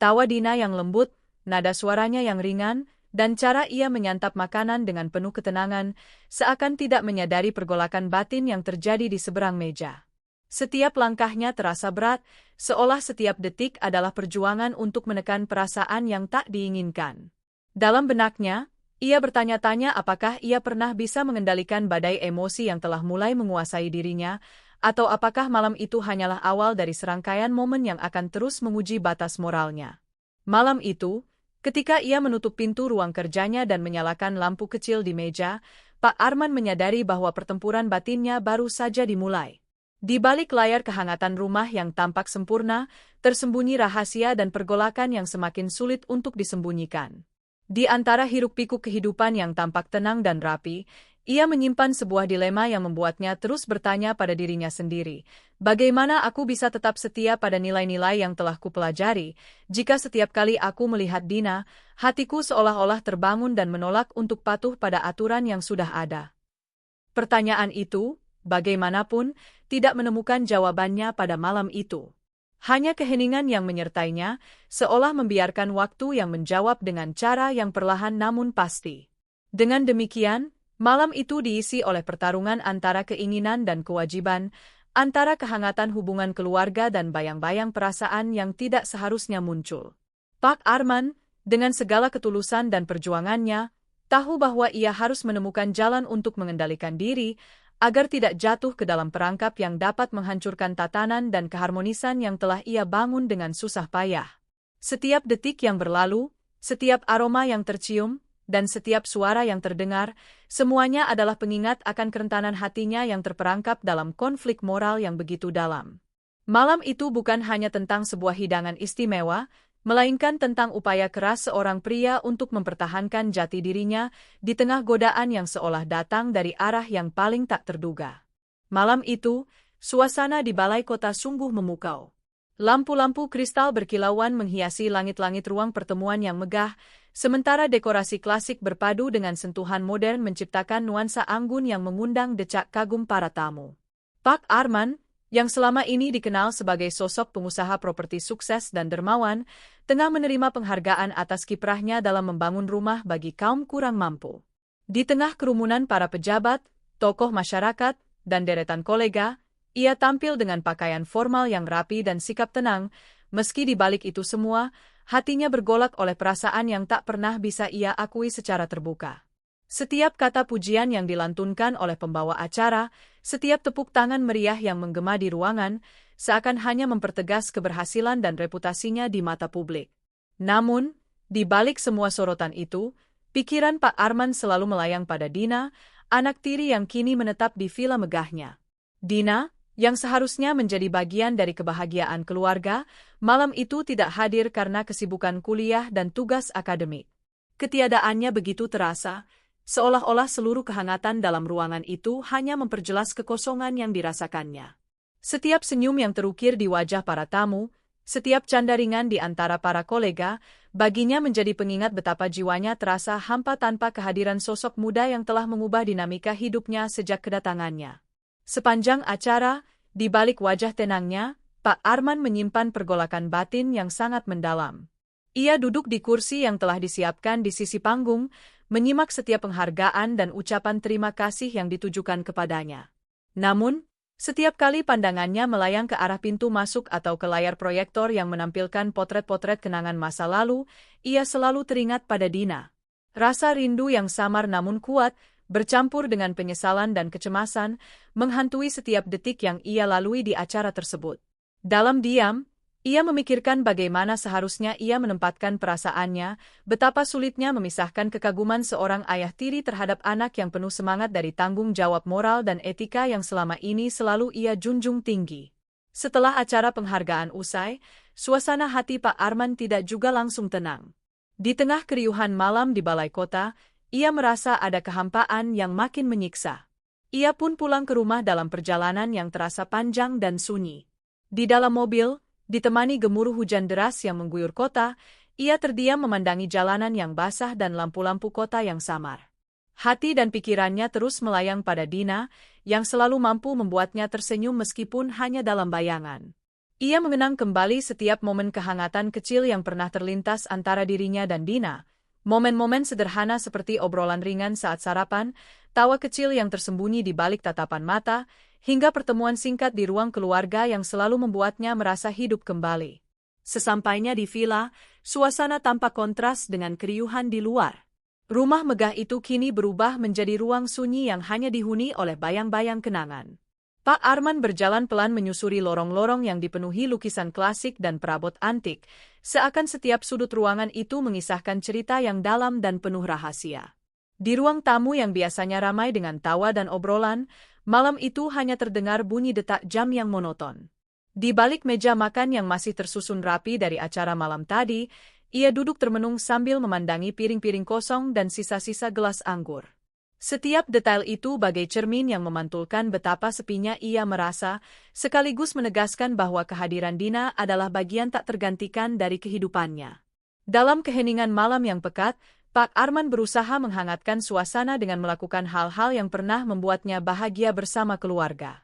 tawa Dina yang lembut, nada suaranya yang ringan, dan cara ia menyantap makanan dengan penuh ketenangan, seakan tidak menyadari pergolakan batin yang terjadi di seberang meja. Setiap langkahnya terasa berat, seolah setiap detik adalah perjuangan untuk menekan perasaan yang tak diinginkan. Dalam benaknya, ia bertanya-tanya apakah ia pernah bisa mengendalikan badai emosi yang telah mulai menguasai dirinya, atau apakah malam itu hanyalah awal dari serangkaian momen yang akan terus menguji batas moralnya. Malam itu, ketika ia menutup pintu ruang kerjanya dan menyalakan lampu kecil di meja, Pak Arman menyadari bahwa pertempuran batinnya baru saja dimulai. Di balik layar kehangatan rumah yang tampak sempurna, tersembunyi rahasia dan pergolakan yang semakin sulit untuk disembunyikan. Di antara hiruk-pikuk kehidupan yang tampak tenang dan rapi, ia menyimpan sebuah dilema yang membuatnya terus bertanya pada dirinya sendiri, bagaimana aku bisa tetap setia pada nilai-nilai yang telah kupelajari, jika setiap kali aku melihat Dina, hatiku seolah-olah terbangun dan menolak untuk patuh pada aturan yang sudah ada. Pertanyaan itu, bagaimanapun, tidak menemukan jawabannya pada malam itu. Hanya keheningan yang menyertainya, seolah membiarkan waktu yang menjawab dengan cara yang perlahan namun pasti. Dengan demikian, malam itu diisi oleh pertarungan antara keinginan dan kewajiban, antara kehangatan hubungan keluarga dan bayang-bayang perasaan yang tidak seharusnya muncul. Pak Arman, dengan segala ketulusan dan perjuangannya, tahu bahwa ia harus menemukan jalan untuk mengendalikan diri, agar tidak jatuh ke dalam perangkap yang dapat menghancurkan tatanan dan keharmonisan yang telah ia bangun dengan susah payah. Setiap detik yang berlalu, setiap aroma yang tercium, dan setiap suara yang terdengar, semuanya adalah pengingat akan kerentanan hatinya yang terperangkap dalam konflik moral yang begitu dalam. Malam itu bukan hanya tentang sebuah hidangan istimewa, melainkan tentang upaya keras seorang pria untuk mempertahankan jati dirinya di tengah godaan yang seolah datang dari arah yang paling tak terduga. Malam itu, suasana di balai kota sungguh memukau. Lampu-lampu kristal berkilauan menghiasi langit-langit ruang pertemuan yang megah, sementara dekorasi klasik berpadu dengan sentuhan modern menciptakan nuansa anggun yang mengundang decak kagum para tamu. Pak Arman, yang selama ini dikenal sebagai sosok pengusaha properti sukses dan dermawan, tengah menerima penghargaan atas kiprahnya dalam membangun rumah bagi kaum kurang mampu. Di tengah kerumunan para pejabat, tokoh masyarakat, dan deretan kolega, ia tampil dengan pakaian formal yang rapi dan sikap tenang, meski di balik itu semua, hatinya bergolak oleh perasaan yang tak pernah bisa ia akui secara terbuka. Setiap kata pujian yang dilantunkan oleh pembawa acara, setiap tepuk tangan meriah yang menggema di ruangan, seakan hanya mempertegas keberhasilan dan reputasinya di mata publik. Namun, di balik semua sorotan itu, pikiran Pak Arman selalu melayang pada Dina, anak tiri yang kini menetap di vila megahnya. Dina, yang seharusnya menjadi bagian dari kebahagiaan keluarga, malam itu tidak hadir karena kesibukan kuliah dan tugas akademik. Ketiadaannya begitu terasa, seolah-olah seluruh kehangatan dalam ruangan itu hanya memperjelas kekosongan yang dirasakannya. Setiap senyum yang terukir di wajah para tamu, setiap canda ringan di antara para kolega, baginya menjadi pengingat betapa jiwanya terasa hampa tanpa kehadiran sosok muda yang telah mengubah dinamika hidupnya sejak kedatangannya. Sepanjang acara, di balik wajah tenangnya, Pak Arman menyimpan pergolakan batin yang sangat mendalam. Ia duduk di kursi yang telah disiapkan di sisi panggung, menyimak setiap penghargaan dan ucapan terima kasih yang ditujukan kepadanya. Namun, setiap kali pandangannya melayang ke arah pintu masuk atau ke layar proyektor yang menampilkan potret-potret kenangan masa lalu, ia selalu teringat pada Dina. Rasa rindu yang samar namun kuat, bercampur dengan penyesalan dan kecemasan, menghantui setiap detik yang ia lalui di acara tersebut. Dalam diam, ia memikirkan bagaimana seharusnya ia menempatkan perasaannya, betapa sulitnya memisahkan kekaguman seorang ayah tiri terhadap anak yang penuh semangat dari tanggung jawab moral dan etika yang selama ini selalu ia junjung tinggi. Setelah acara penghargaan usai, suasana hati Pak Arman tidak juga langsung tenang. Di tengah keriuhan malam di balai kota, ia merasa ada kehampaan yang makin menyiksa. Ia pun pulang ke rumah dalam perjalanan yang terasa panjang dan sunyi. Di dalam mobil, ditemani gemuruh hujan deras yang mengguyur kota, ia terdiam memandangi jalanan yang basah dan lampu-lampu kota yang samar. Hati dan pikirannya terus melayang pada Dina, yang selalu mampu membuatnya tersenyum meskipun hanya dalam bayangan. Ia mengenang kembali setiap momen kehangatan kecil yang pernah terlintas antara dirinya dan Dina, momen-momen sederhana seperti obrolan ringan saat sarapan, tawa kecil yang tersembunyi di balik tatapan mata, hingga pertemuan singkat di ruang keluarga yang selalu membuatnya merasa hidup kembali. Sesampainya di vila, suasana tampak kontras dengan keriuhan di luar. Rumah megah itu kini berubah menjadi ruang sunyi yang hanya dihuni oleh bayang-bayang kenangan. Pak Arman berjalan pelan menyusuri lorong-lorong yang dipenuhi lukisan klasik dan perabot antik, seakan setiap sudut ruangan itu mengisahkan cerita yang dalam dan penuh rahasia. Di ruang tamu yang biasanya ramai dengan tawa dan obrolan, malam itu hanya terdengar bunyi detak jam yang monoton. Di balik meja makan yang masih tersusun rapi dari acara malam tadi, ia duduk termenung sambil memandangi piring-piring kosong dan sisa-sisa gelas anggur. Setiap detail itu bagai cermin yang memantulkan betapa sepinya ia merasa, sekaligus menegaskan bahwa kehadiran Dina adalah bagian tak tergantikan dari kehidupannya. Dalam keheningan malam yang pekat, Pak Arman berusaha menghangatkan suasana dengan melakukan hal-hal yang pernah membuatnya bahagia bersama keluarga.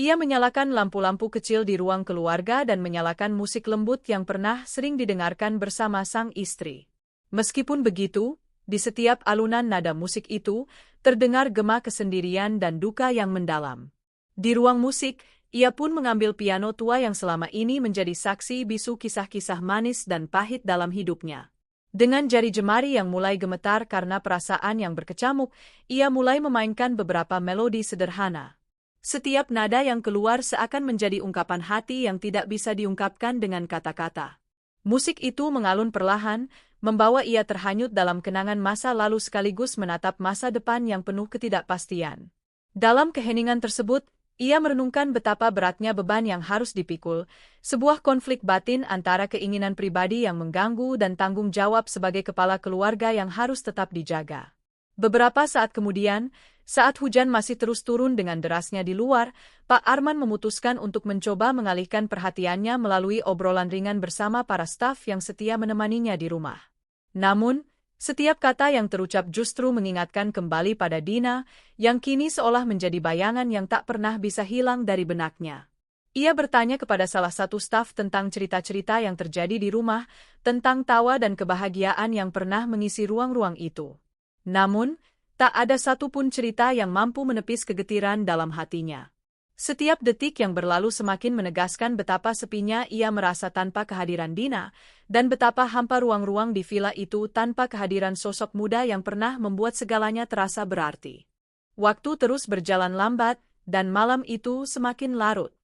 Ia menyalakan lampu-lampu kecil di ruang keluarga dan menyalakan musik lembut yang pernah sering didengarkan bersama sang istri. Meskipun begitu, di setiap alunan nada musik itu, terdengar gema kesendirian dan duka yang mendalam. Di ruang musik, Ia pun mengambil piano tua yang selama ini menjadi saksi bisu kisah-kisah manis dan pahit dalam hidupnya. Dengan jari jemari yang mulai gemetar karena perasaan yang berkecamuk, ia mulai memainkan beberapa melodi sederhana. Setiap nada yang keluar seakan menjadi ungkapan hati yang tidak bisa diungkapkan dengan kata-kata. Musik itu mengalun perlahan, membawa ia terhanyut dalam kenangan masa lalu sekaligus menatap masa depan yang penuh ketidakpastian. Dalam keheningan tersebut, ia merenungkan betapa beratnya beban yang harus dipikul, sebuah konflik batin antara keinginan pribadi yang mengganggu dan tanggung jawab sebagai kepala keluarga yang harus tetap dijaga. Beberapa saat kemudian, saat hujan masih terus turun dengan derasnya di luar, Pak Arman memutuskan untuk mencoba mengalihkan perhatiannya melalui obrolan ringan bersama para staf yang setia menemaninya di rumah. Namun, setiap kata yang terucap justru mengingatkan kembali pada Dina, yang kini seolah menjadi bayangan yang tak pernah bisa hilang dari benaknya. Ia bertanya kepada salah satu staf tentang cerita-cerita yang terjadi di rumah, tentang tawa dan kebahagiaan yang pernah mengisi ruang-ruang itu. Namun, tak ada satupun cerita yang mampu menepis kegetiran dalam hatinya. Setiap detik yang berlalu semakin menegaskan betapa sepinya ia merasa tanpa kehadiran Dina, dan betapa hampa ruang-ruang di villa itu tanpa kehadiran sosok muda yang pernah membuat segalanya terasa berarti. Waktu terus berjalan lambat, dan malam itu semakin larut.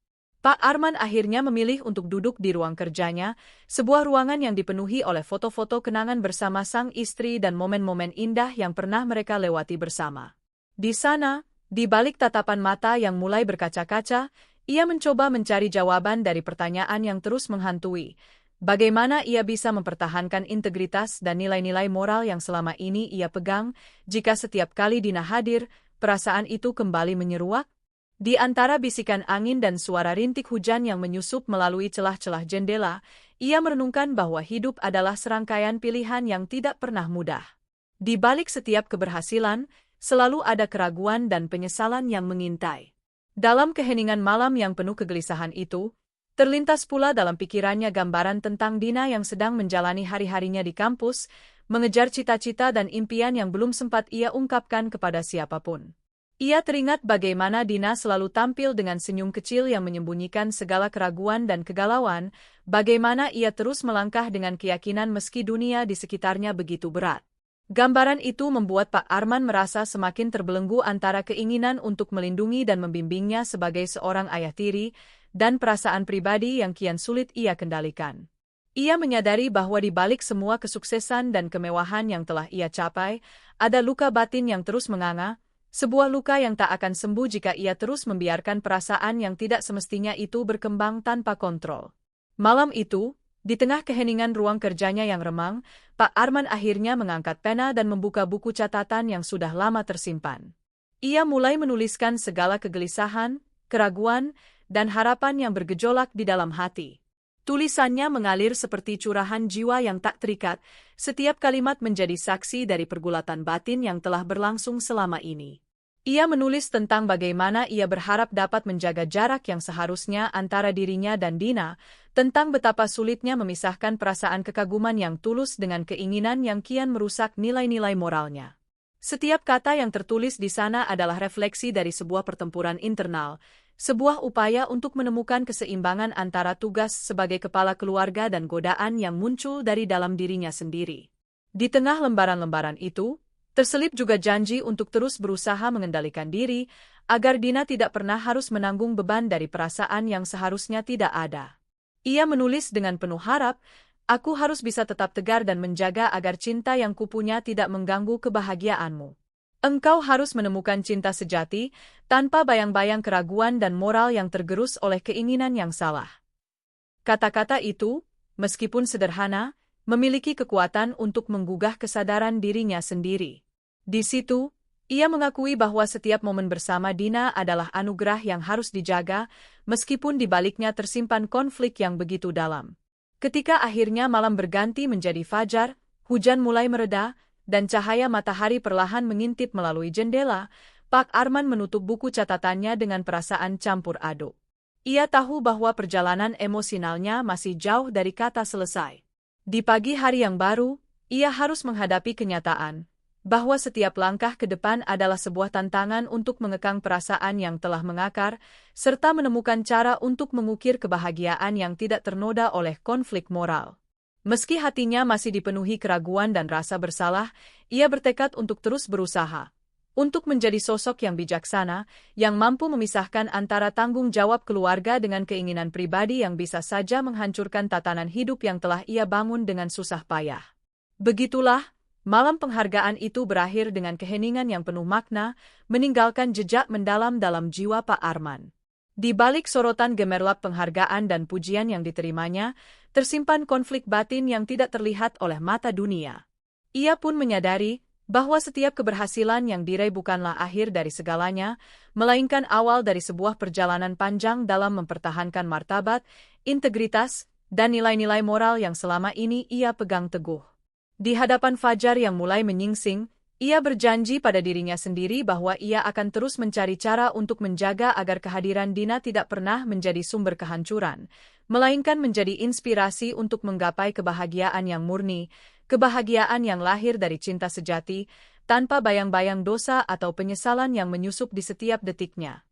Pak Arman akhirnya memilih untuk duduk di ruang kerjanya, sebuah ruangan yang dipenuhi oleh foto-foto kenangan bersama sang istri dan momen-momen indah yang pernah mereka lewati bersama. Di sana, di balik tatapan mata yang mulai berkaca-kaca, ia mencoba mencari jawaban dari pertanyaan yang terus menghantui. Bagaimana ia bisa mempertahankan integritas dan nilai-nilai moral yang selama ini ia pegang, jika setiap kali Dina hadir, perasaan itu kembali menyeruak? Di antara bisikan angin dan suara rintik hujan yang menyusup melalui celah-celah jendela, ia merenungkan bahwa hidup adalah serangkaian pilihan yang tidak pernah mudah. Di balik setiap keberhasilan, selalu ada keraguan dan penyesalan yang mengintai. Dalam keheningan malam yang penuh kegelisahan itu, terlintas pula dalam pikirannya gambaran tentang Dina yang sedang menjalani hari-harinya di kampus, mengejar cita-cita dan impian yang belum sempat ia ungkapkan kepada siapapun. Ia teringat bagaimana Dina selalu tampil dengan senyum kecil yang menyembunyikan segala keraguan dan kegalauan, bagaimana ia terus melangkah dengan keyakinan meski dunia di sekitarnya begitu berat. Gambaran itu membuat Pak Arman merasa semakin terbelenggu antara keinginan untuk melindungi dan membimbingnya sebagai seorang ayah tiri, dan perasaan pribadi yang kian sulit ia kendalikan. Ia menyadari bahwa di balik semua kesuksesan dan kemewahan yang telah ia capai, ada luka batin yang terus menganga, sebuah luka yang tak akan sembuh jika ia terus membiarkan perasaan yang tidak semestinya itu berkembang tanpa kontrol. Malam itu, di tengah keheningan ruang kerjanya yang remang, Pak Arman akhirnya mengangkat pena dan membuka buku catatan yang sudah lama tersimpan. Ia mulai menuliskan segala kegelisahan, keraguan, dan harapan yang bergejolak di dalam hati. Tulisannya mengalir seperti curahan jiwa yang tak terikat, setiap kalimat menjadi saksi dari pergulatan batin yang telah berlangsung selama ini. Ia menulis tentang bagaimana ia berharap dapat menjaga jarak yang seharusnya antara dirinya dan Dina, tentang betapa sulitnya memisahkan perasaan kekaguman yang tulus dengan keinginan yang kian merusak nilai-nilai moralnya. Setiap kata yang tertulis di sana adalah refleksi dari sebuah pertempuran internal, sebuah upaya untuk menemukan keseimbangan antara tugas sebagai kepala keluarga dan godaan yang muncul dari dalam dirinya sendiri. Di tengah lembaran-lembaran itu, terselip juga janji untuk terus berusaha mengendalikan diri, agar Dina tidak pernah harus menanggung beban dari perasaan yang seharusnya tidak ada. Ia menulis dengan penuh harap, aku harus bisa tetap tegar dan menjaga agar cinta yang kupunya tidak mengganggu kebahagiaanmu. Engkau harus menemukan cinta sejati, tanpa bayang-bayang keraguan dan moral yang tergerus oleh keinginan yang salah. Kata-kata itu, meskipun sederhana, memiliki kekuatan untuk menggugah kesadaran dirinya sendiri. Di situ, ia mengakui bahwa setiap momen bersama Dina adalah anugerah yang harus dijaga, meskipun di baliknya tersimpan konflik yang begitu dalam. Ketika akhirnya malam berganti menjadi fajar, hujan mulai mereda, dan cahaya matahari perlahan mengintip melalui jendela, Pak Arman menutup buku catatannya dengan perasaan campur aduk. Ia tahu bahwa perjalanan emosionalnya masih jauh dari kata selesai. Di pagi hari yang baru, ia harus menghadapi kenyataan bahwa setiap langkah ke depan adalah sebuah tantangan untuk mengekang perasaan yang telah mengakar, serta menemukan cara untuk mengukir kebahagiaan yang tidak ternoda oleh konflik moral. Meski hatinya masih dipenuhi keraguan dan rasa bersalah, ia bertekad untuk terus berusaha. Untuk menjadi sosok yang bijaksana, yang mampu memisahkan antara tanggung jawab keluarga dengan keinginan pribadi yang bisa saja menghancurkan tatanan hidup yang telah ia bangun dengan susah payah. Begitulah, malam penghargaan itu berakhir dengan keheningan yang penuh makna, meninggalkan jejak mendalam dalam jiwa Pak Arman. Di balik sorotan gemerlap penghargaan dan pujian yang diterimanya, tersimpan konflik batin yang tidak terlihat oleh mata dunia. Ia pun menyadari bahwa setiap keberhasilan yang diraih bukanlah akhir dari segalanya, melainkan awal dari sebuah perjalanan panjang dalam mempertahankan martabat, integritas, dan nilai-nilai moral yang selama ini ia pegang teguh. Di hadapan fajar yang mulai menyingsing, ia berjanji pada dirinya sendiri bahwa ia akan terus mencari cara untuk menjaga agar kehadiran Dina tidak pernah menjadi sumber kehancuran, melainkan menjadi inspirasi untuk menggapai kebahagiaan yang murni, kebahagiaan yang lahir dari cinta sejati, tanpa bayang-bayang dosa atau penyesalan yang menyusup di setiap detiknya.